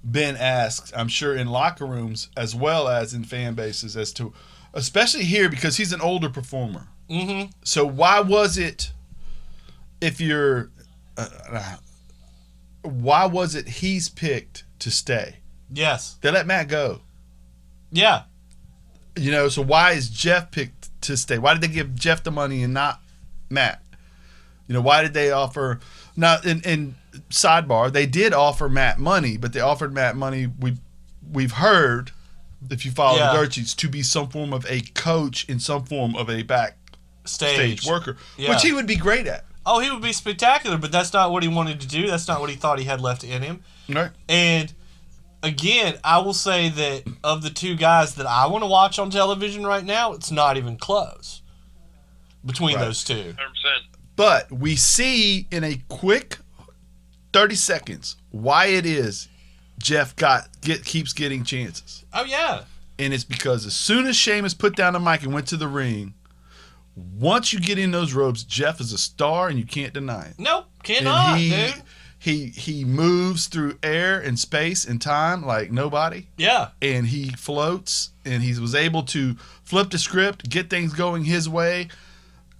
been asked, I'm sure, in locker rooms as well as in fan bases as to, especially here because he's an older performer. Mm-hmm. So why was it, if you're... why was it he's picked to stay? Yes. They let Matt go. Yeah. So why is Jeff picked to stay? Why did they give Jeff the money and not Matt? Why did they offer... Now, in sidebar, they did offer Matt money, but they offered Matt money, we've heard, if you follow the dirt sheets, to be some form of a coach in some form of a backstage worker, which he would be great at. Oh, he would be spectacular, but that's not what he wanted to do. That's not what he thought he had left in him. Right. And again, I will say that of the two guys that I want to watch on television right now, it's not even close between those two. 100%. But we see in a quick 30 seconds why it is Jeff keeps getting chances. Oh, yeah. And it's because as soon as Sheamus put down the mic and went to the ring, once you get in those ropes, Jeff is a star and you can't deny it. Nope, cannot, dude. He moves through air and space and time like nobody. Yeah. And he floats, and he was able to flip the script, get things going his way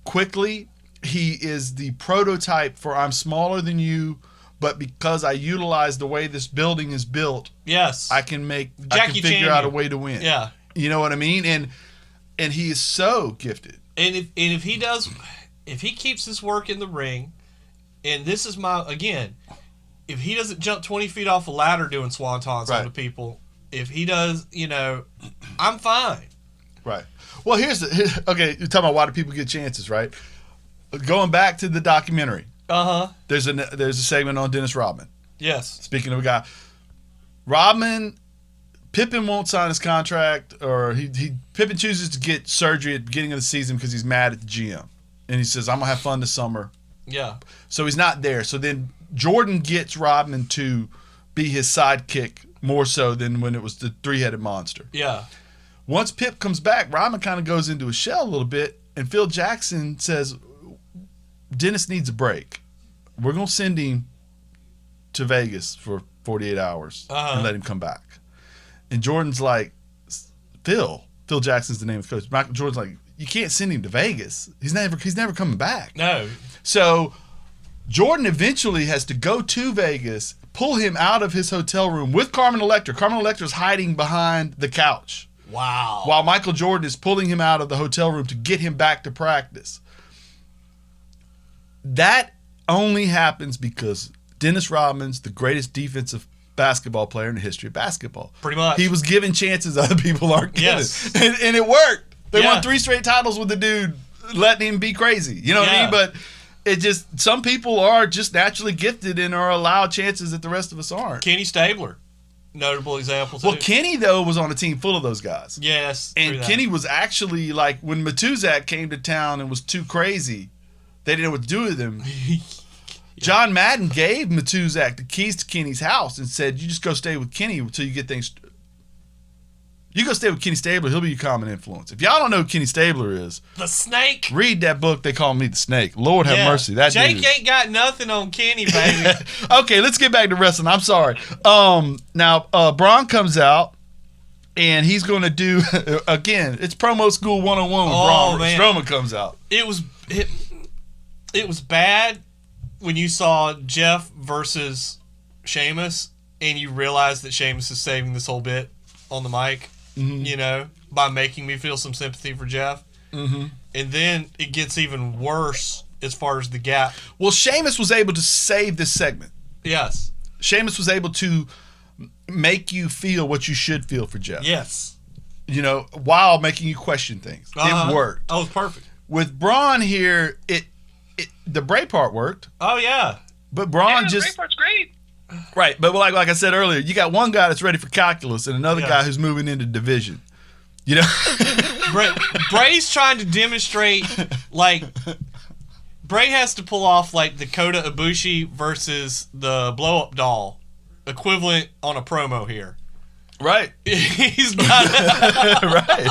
quickly. He is the prototype for I'm smaller than you, but because I utilize the way this building is built, yes, I can figure out a way to win. Yeah. You know what I mean? And he is so gifted. And if he keeps his work in the ring, and this is if he doesn't jump 20 feet off a ladder doing swantons onto people, if he does, I'm fine. Right. Well, okay, you're talking about why do people get chances, right? Going back to the documentary. Uh-huh. There's a segment on Dennis Rodman. Yes. Speaking of a guy. Pippen won't sign his contract, or Pippen chooses to get surgery at the beginning of the season because he's mad at the GM. And he says, I'm going to have fun this summer. Yeah. So he's not there. So then Jordan gets Rodman to be his sidekick more so than when it was the three-headed monster. Yeah. Once Pip comes back, Rodman kind of goes into a shell a little bit, and Phil Jackson says, Dennis needs a break. We're going to send him to Vegas for 48 hours and let him come back. And Jordan's like, Phil Jackson's the name of the coach. Michael Jordan's like, you can't send him to Vegas. He's never coming back. No. So Jordan eventually has to go to Vegas, pull him out of his hotel room with Carmen Electra. Carmen Electra's hiding behind the couch. Wow. While Michael Jordan is pulling him out of the hotel room to get him back to practice. That only happens because Dennis Rodman's the greatest defensive basketball player in the history of basketball. Pretty much. He was giving chances other people aren't getting. Yes. And it worked. They won 3 straight titles with the dude letting him be crazy. You know what I mean? But it just, some people are just naturally gifted and are allowed chances that the rest of us aren't. Kenny Stabler, notable example too. Well, Kenny, though, was on a team full of those guys. Yes. And Kenny was actually, like, when Matuzak came to town and was too crazy, they didn't know what to do with him. John Madden gave Matuzak the keys to Kenny's house and said, you just go stay with Kenny until you get things. You go stay with Kenny Stabler, he'll be your common influence. If y'all don't know who Kenny Stabler is, the Snake. Read that book. They call me the Snake. Lord have mercy. That Jake dude. ain't got nothing on Kenny, baby. Okay, let's get back to wrestling. I'm sorry. Now Braun comes out. And he's going to do, again, it's promo school 101 with Braun. Man. Strowman comes out. It was bad when you saw Jeff versus Sheamus and you realized that Sheamus is saving this whole bit on the mic, by making me feel some sympathy for Jeff. Mm-hmm. And then it gets even worse as far as the gap. Well, Sheamus was able to save this segment. Yes. Sheamus was able to make you feel what you should feel for Jeff. Yes. While making you question things. It worked. Oh, it's perfect. With Braun here, the Bray part worked. Oh, yeah. But Braun the Bray part's great. Right, but like I said earlier, you got one guy that's ready for calculus and another guy who's moving into division. Bray's trying to demonstrate, like, Bray has to pull off, like, the Kota Ibushi versus the blow-up doll equivalent on a promo here. Right. He's got right.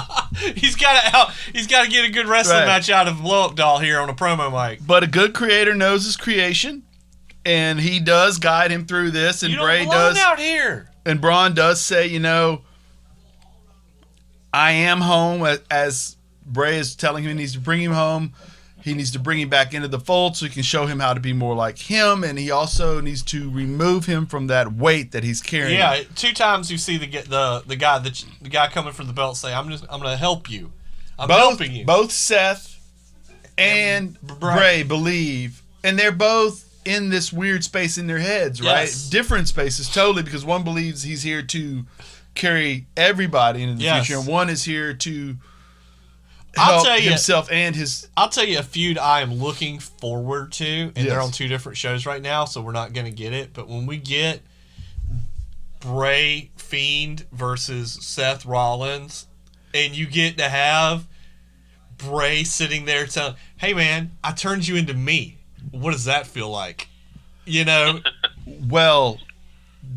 He's got to get a good wrestling match out of a blow-up doll here on a promo mic. But a good creator knows his creation. And he does guide him through this, and Bray does. Out here. And Braun does say, I am home. As Bray is telling him he needs to bring him home, he needs to bring him back into the fold so he can show him how to be more like him, and he also needs to remove him from that weight that he's carrying. Yeah, 2 times you see the guy coming for the belt say, "I'm going to help you. I'm helping you." Both Seth and Bray believe, and they're both in this weird space in their heads, right? Yes. Different spaces, totally, because one believes he's here to carry everybody into the future, and one is here to I'll help tell you, himself and his. I'll tell you a feud I am looking forward to, and Yes. they're on 2 different shows right now, so we're not going to get it. But when we get Bray Fiend versus Seth Rollins, and you get to have Bray sitting there telling, "Hey man, I turned you into me. What does that feel like?" You know. Well,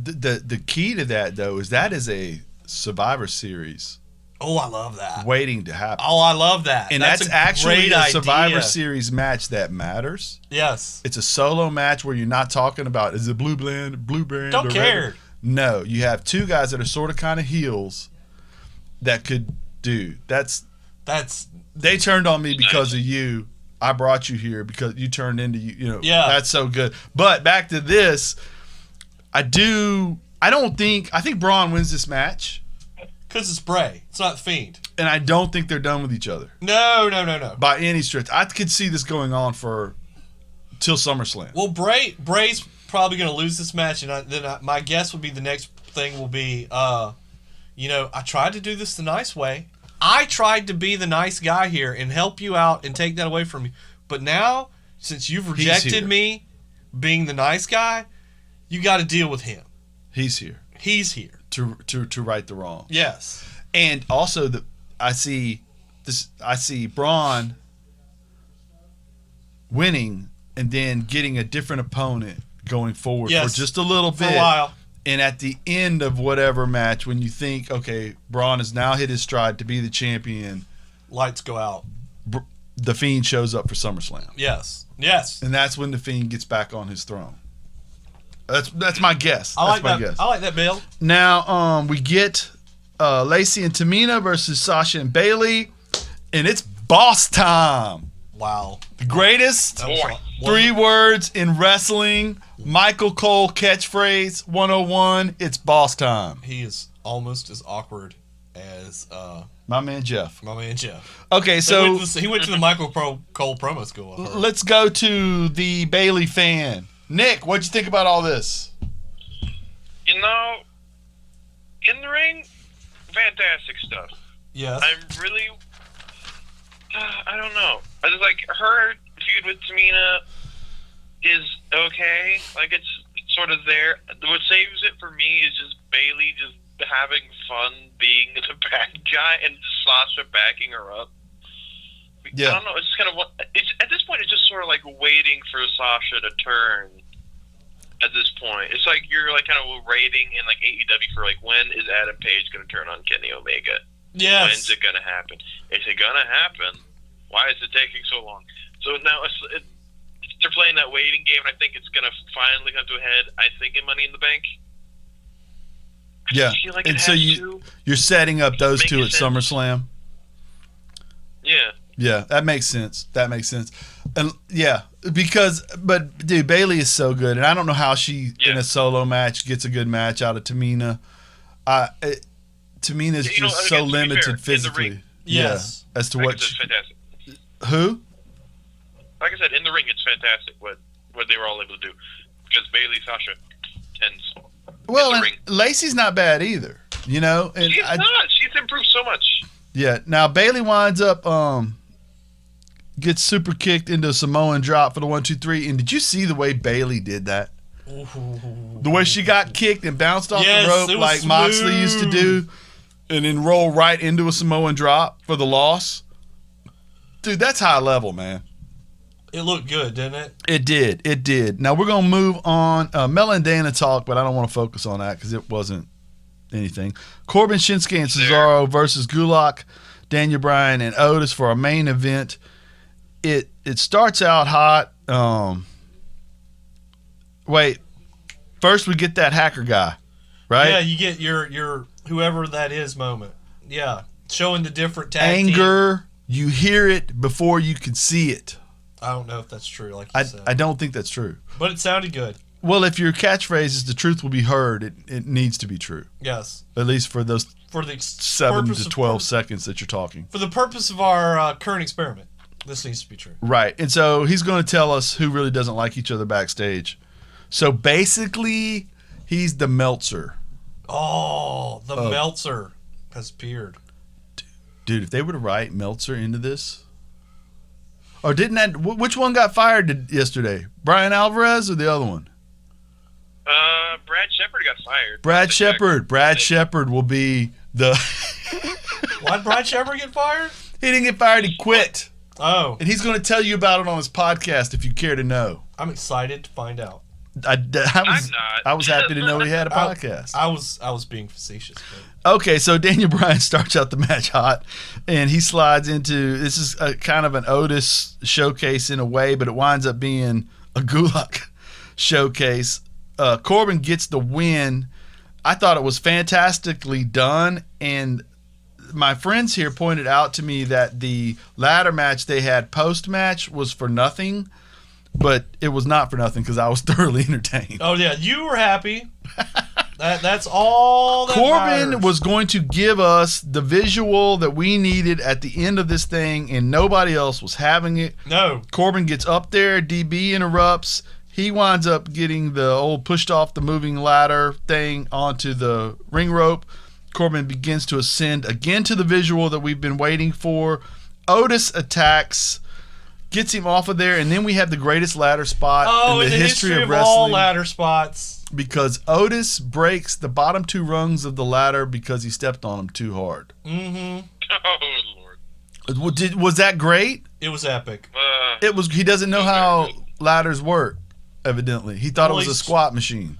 the key to that though is a Survivor Series Oh, I love that. waiting to happen. Oh, I love that. And that's that's a actually great a Survivor idea. Series match that matters. Yes. It's a solo match where you're not talking about is it blue brand, Don't or care. red? No, you have 2 guys that are sort of kind of heels that could do. That's They turned on me because of you. I brought you here because you turned into you. You know, Yeah. That's so good. But back to this, I think Braun wins this match, because it's Bray. It's not Fiend. and I don't think they're done with each other No. by any stretch. I could see this going on till SummerSlam. Well, Bray's probably going to lose this match, and my guess would be the next thing will be, I tried to do this the nice way. I tried to be the nice guy here and help you out and take that away from you. But now, since you've rejected me being the nice guy, you got to deal with him. He's here to right the wrong. Yes. And also I see Braun winning and then getting a different opponent going forward for just a little bit. For a while. And at the end of whatever match, when you think, okay, Braun has now hit his stride to be the champion, Lights go out. the Fiend shows up for SummerSlam. Yes. And that's when the Fiend gets back on his throne. That's my guess. I like That's my that. guess. I like that, Bill. Now we get Lacey and Tamina versus Sasha and Bailey, and it's boss time. Wow. The greatest That was 3 words in wrestling. Michael Cole catchphrase 101. It's boss time. He is almost as awkward as My man Jeff. my man Jeff. Okay, so He went to the Michael Cole promo school. I heard. let's go to the Bailey fan. Nick, what'd you think about all this? You know, in the ring, fantastic stuff. Yes. I'm really, I don't know. I just like her feud with Tamina is okay. Like it's sort of there. What saves it for me is just Bailey just having fun being the bad guy and Sasha backing her up. Yeah. I don't know. It's just kind of what. It's at this point. It's just sort of like waiting for Sasha to turn. At this point, it's like you're like kind of waiting in like AEW for like when is Adam Page going to turn on Kenny Omega? Yes. When's it going to happen? Is it going to happen? Why is it taking so long? So now they're playing that waiting game, and I think it's going to finally come to a head. I think in Money in the Bank. Yeah, I feel like and it so has you're setting up those Make 2 at sense. SummerSlam. Yeah. Yeah, that makes sense. And yeah, but dude, Bailey is so good, and I don't know how she in a solo match gets a good match out of Tamina. Tamina's just so again, to be limited fair, in the physically. ring- Yes. Yeah, as to Like what it's fantastic. who? Like I said, in the ring, it's fantastic what they were all able to do because Bailey, Sasha, tens. Well, in the and ring. Lacey's not bad either. You know, and She's not. She's improved so much. yeah. Now Bailey winds up gets super kicked into a Samoan drop for the 1-2-3. And did you see the way Bailey did that? The way she got kicked and bounced off Yes, the it rope was like Moxley smooth. used to do, and then roll right into a Samoan drop for the loss. Dude, that's high level, man. It looked good, didn't it? It did. Now we're gonna move on. Mel and Dana talk, but I don't want to focus on that because it wasn't anything. Corbin, Shinsuke, and Cesaro versus Gulak, Daniel Bryan, and Otis for our main event. It starts out hot. Wait, first we get that hacker guy, right? Yeah, you get your whoever that is moment. Yeah, showing the different tag team. Anger. You hear it before you can see it. I don't know if that's true, like you said. I don't think that's true. But it sounded good. Well, if your catchphrase is "the truth will be heard," it needs to be true. Yes. At least for those For the 7 purpose to of- 12 seconds that you're talking. For the purpose of our current experiment, this needs to be true. Right. And so he's going to tell us who really doesn't like each other backstage. So basically, he's the Meltzer. Oh, the Meltzer has appeared. Dude, if they were to write Meltzer into this, or didn't that? Which one got fired yesterday? Brian Alvarez or the other one? Brad Shepard got fired. Brad Shepard. Brad Shepard will be the. Why'd Brad Shepard get fired? He didn't get fired. He quit. Oh. And he's going to tell you about it on his podcast if you care to know. I'm excited to find out. I'm not. I was happy to know he had a podcast. I was being facetious. Okay, so Daniel Bryan starts out the match hot, and he slides into, this is a kind of an Otis showcase in a way, but it winds up being a Gulak showcase. Corbin gets the win. I thought it was fantastically done, and my friends here pointed out to me that the ladder match they had post-match was for nothing, but it was not for nothing because I was thoroughly entertained. Oh, yeah, you were happy. That's all that Corbin matters. was going to give us the visual that we needed at the end of this thing, and nobody else was having it. No. Corbin gets up there, DB interrupts. He winds up getting the old pushed off the moving ladder thing onto the ring rope. Corbin begins to ascend again to the visual that we've been waiting for. Otis attacks, gets him off of there, and then we have the greatest ladder spot in the history of wrestling. All ladder spots. Because Otis breaks the bottom two rungs of the ladder because he stepped on them too hard. Mm-hmm. Oh, Lord. Was that great? It was epic. It was. He doesn't know how ladders work, evidently. He thought it was a squat machine.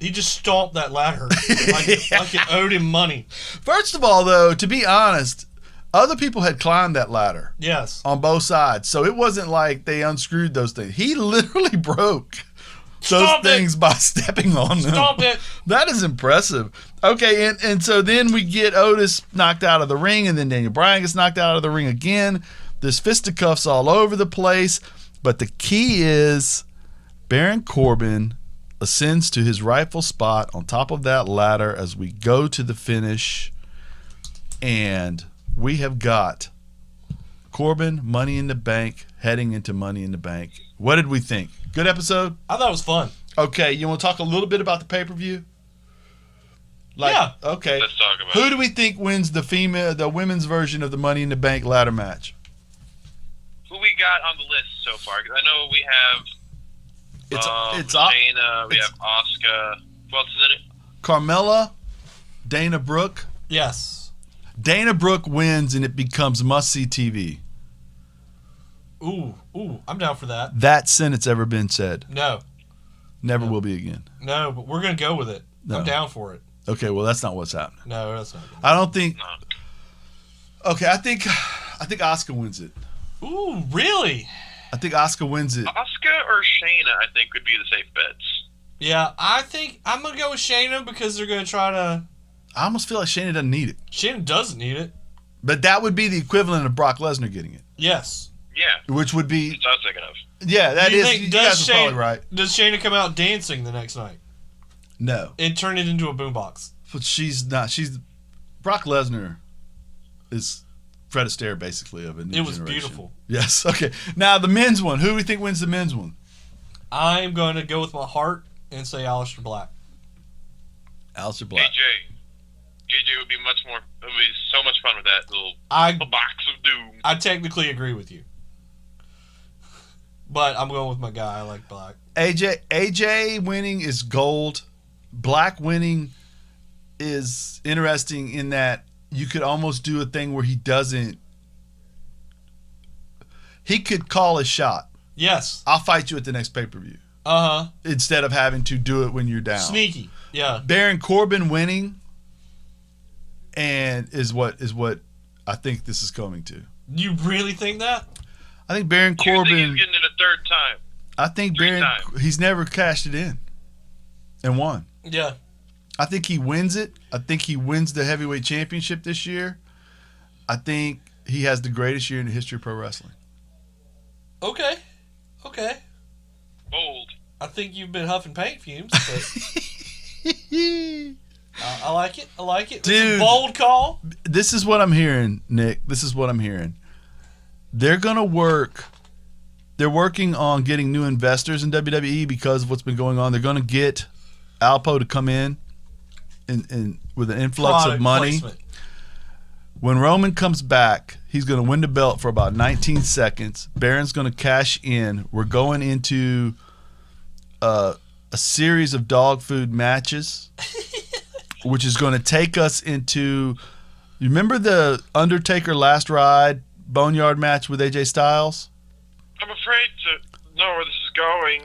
He just stomped that ladder like it owed him money. First of all, though, to be honest, other people had climbed that ladder. Yes. On both sides. So it wasn't like they unscrewed those things. He literally broke those things by stepping on them. Stop it. That is impressive. Okay, and so then we get Otis knocked out of the ring, and then Daniel Bryan gets knocked out of the ring again. There's fisticuffs all over the place. But the key is Baron Corbin ascends to his rightful spot on top of that ladder as we go to the finish. And we have got Corbin, Money in the Bank, heading into Money in the Bank. What did we think? Good episode? I thought it was fun. Okay, you want to talk a little bit about the pay-per-view? Yeah. Okay. Let's talk about Who do we think wins the women's version of the Money in the Bank ladder match? who we got on the list so far? 'Cause I know we have Shayna, we have Asuka. Who else is in it? Carmella, Dana Brooke. Yes. Dana Brooke wins and it becomes must-see TV. Ooh, I'm down for that. That sentence ever been said. No. Never will be again. No, but we're going to go with it. No. I'm down for it. Okay, well, that's not what's happening. No, that's not good. I don't think... No. Okay, I think Asuka wins it. Ooh, really? I think Asuka wins it. Asuka or Shayna, I think, would be the safe bets. Yeah, I think I'm going to go with Shayna because they're going to try to... I almost feel like Shayna doesn't need it. Shayna doesn't need it. But that would be the equivalent of Brock Lesnar getting it. Yes. Yeah. Which would be... That's what I was thinking of. Yeah, that you is... think, You guys are probably right. Does Shayna come out dancing the next night? No. And turn it into a boombox? But she's not. She's... Brock Lesnar is Fred Astaire, basically, of a new It was generation. beautiful. Yes. Okay. Now, the men's one. Who do we think wins the men's one? I'm going to go with my heart and say Aleister Black. Aleister Black. JJ would be much more. It would be so much fun with that little box of doom. I technically agree with you, but I'm going with my guy. I like Black. AJ winning is gold. Black winning is interesting in that you could almost do a thing where he doesn't. He could call a shot. Yes. I'll fight you at the next pay-per-view. Uh-huh. Instead of having to do it when you're down. Sneaky. Yeah. Baron Corbin winning and is what I think this is coming to. You really think that? I think Baron Corbin. He's getting it a third time. I think he's never cashed it in and won. Yeah. I think he wins it. I think he wins the heavyweight championship this year. I think he has the greatest year in the history of pro wrestling. Okay. Bold. I think you've been huffing paint fumes, but I like it. Dude, it's a bold call. This is what I'm hearing, Nick. This is what I'm hearing. They're gonna work. They're working on getting new investors in WWE because of what's been going on. They're gonna get Alpo to come in and with an influx of money. Placement. When Roman comes back, he's going to win the belt for about 19 seconds. Baron's going to cash in. We're going into a series of dog food matches, which is going to take us into. You remember the Undertaker Last Ride Boneyard match with AJ Styles? I'm afraid to know where this is going.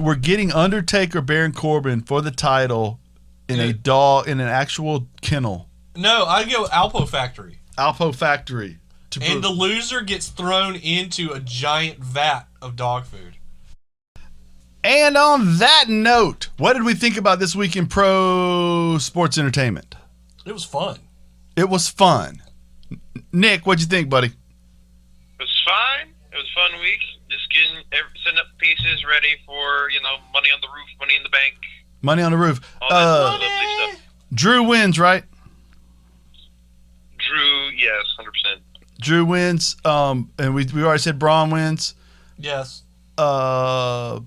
We're getting Undertaker Baron Corbin for the title in an actual kennel. No, I'd go Alpo Factory. Alpo Factory. And the loser gets thrown into a giant vat of dog food. And on that note, what did we think about this week in pro sports entertainment? It was fun. It was fun. Nick, what'd you think, buddy? It was fine. It was a fun week. Just setting up pieces ready for, Money on the Roof, Money in the Bank. Money on the Roof. All that lovely stuff. Drew wins, right? Drew, yes, 100%. Drew wins. And we already said Braun wins. Yes. Bailey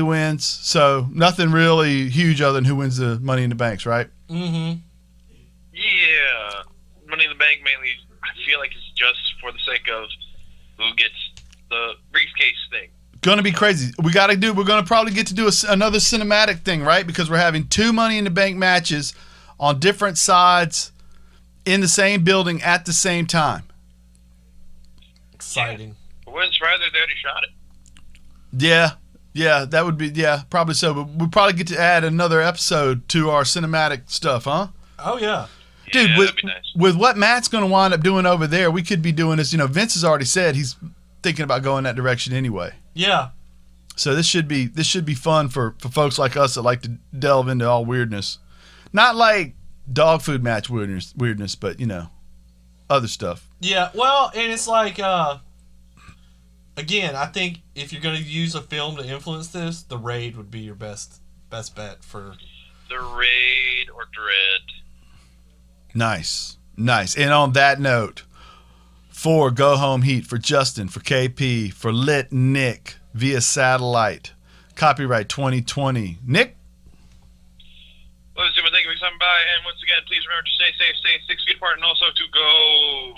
wins. So nothing really huge other than who wins the Money in the Banks, right? Mm-hmm. Yeah. Money in the Bank mainly, I feel like it's just for the sake of who gets the briefcase thing. Gonna be crazy. We're gonna probably get to do another cinematic thing, right? Because we're having 2 Money in the Bank matches on different sides in the same building at the same time. Exciting. Yeah. It wouldn't surprise me if they already shot it. Yeah, that would be, probably so. But we'll probably get to add another episode to our cinematic stuff, huh? Oh, yeah. Dude, that'd be nice. With what Matt's going to wind up doing over there, we could be doing this. Vince has already said he's thinking about going that direction anyway. Yeah. So this should be fun for folks like us that like to delve into all weirdness. Not like dog food match weirdness, but, other stuff. Yeah, well, and it's like, again, I think if you're going to use a film to influence this, The Raid would be your best bet for... The Raid or Dread. Nice. And on that note, for Go Home Heat, for Justin, for KP, for Lit Nick via satellite, copyright 2020. Nick? Well, thank you for stopping by, and once again, please remember to stay safe, stay 6 feet apart, and also to go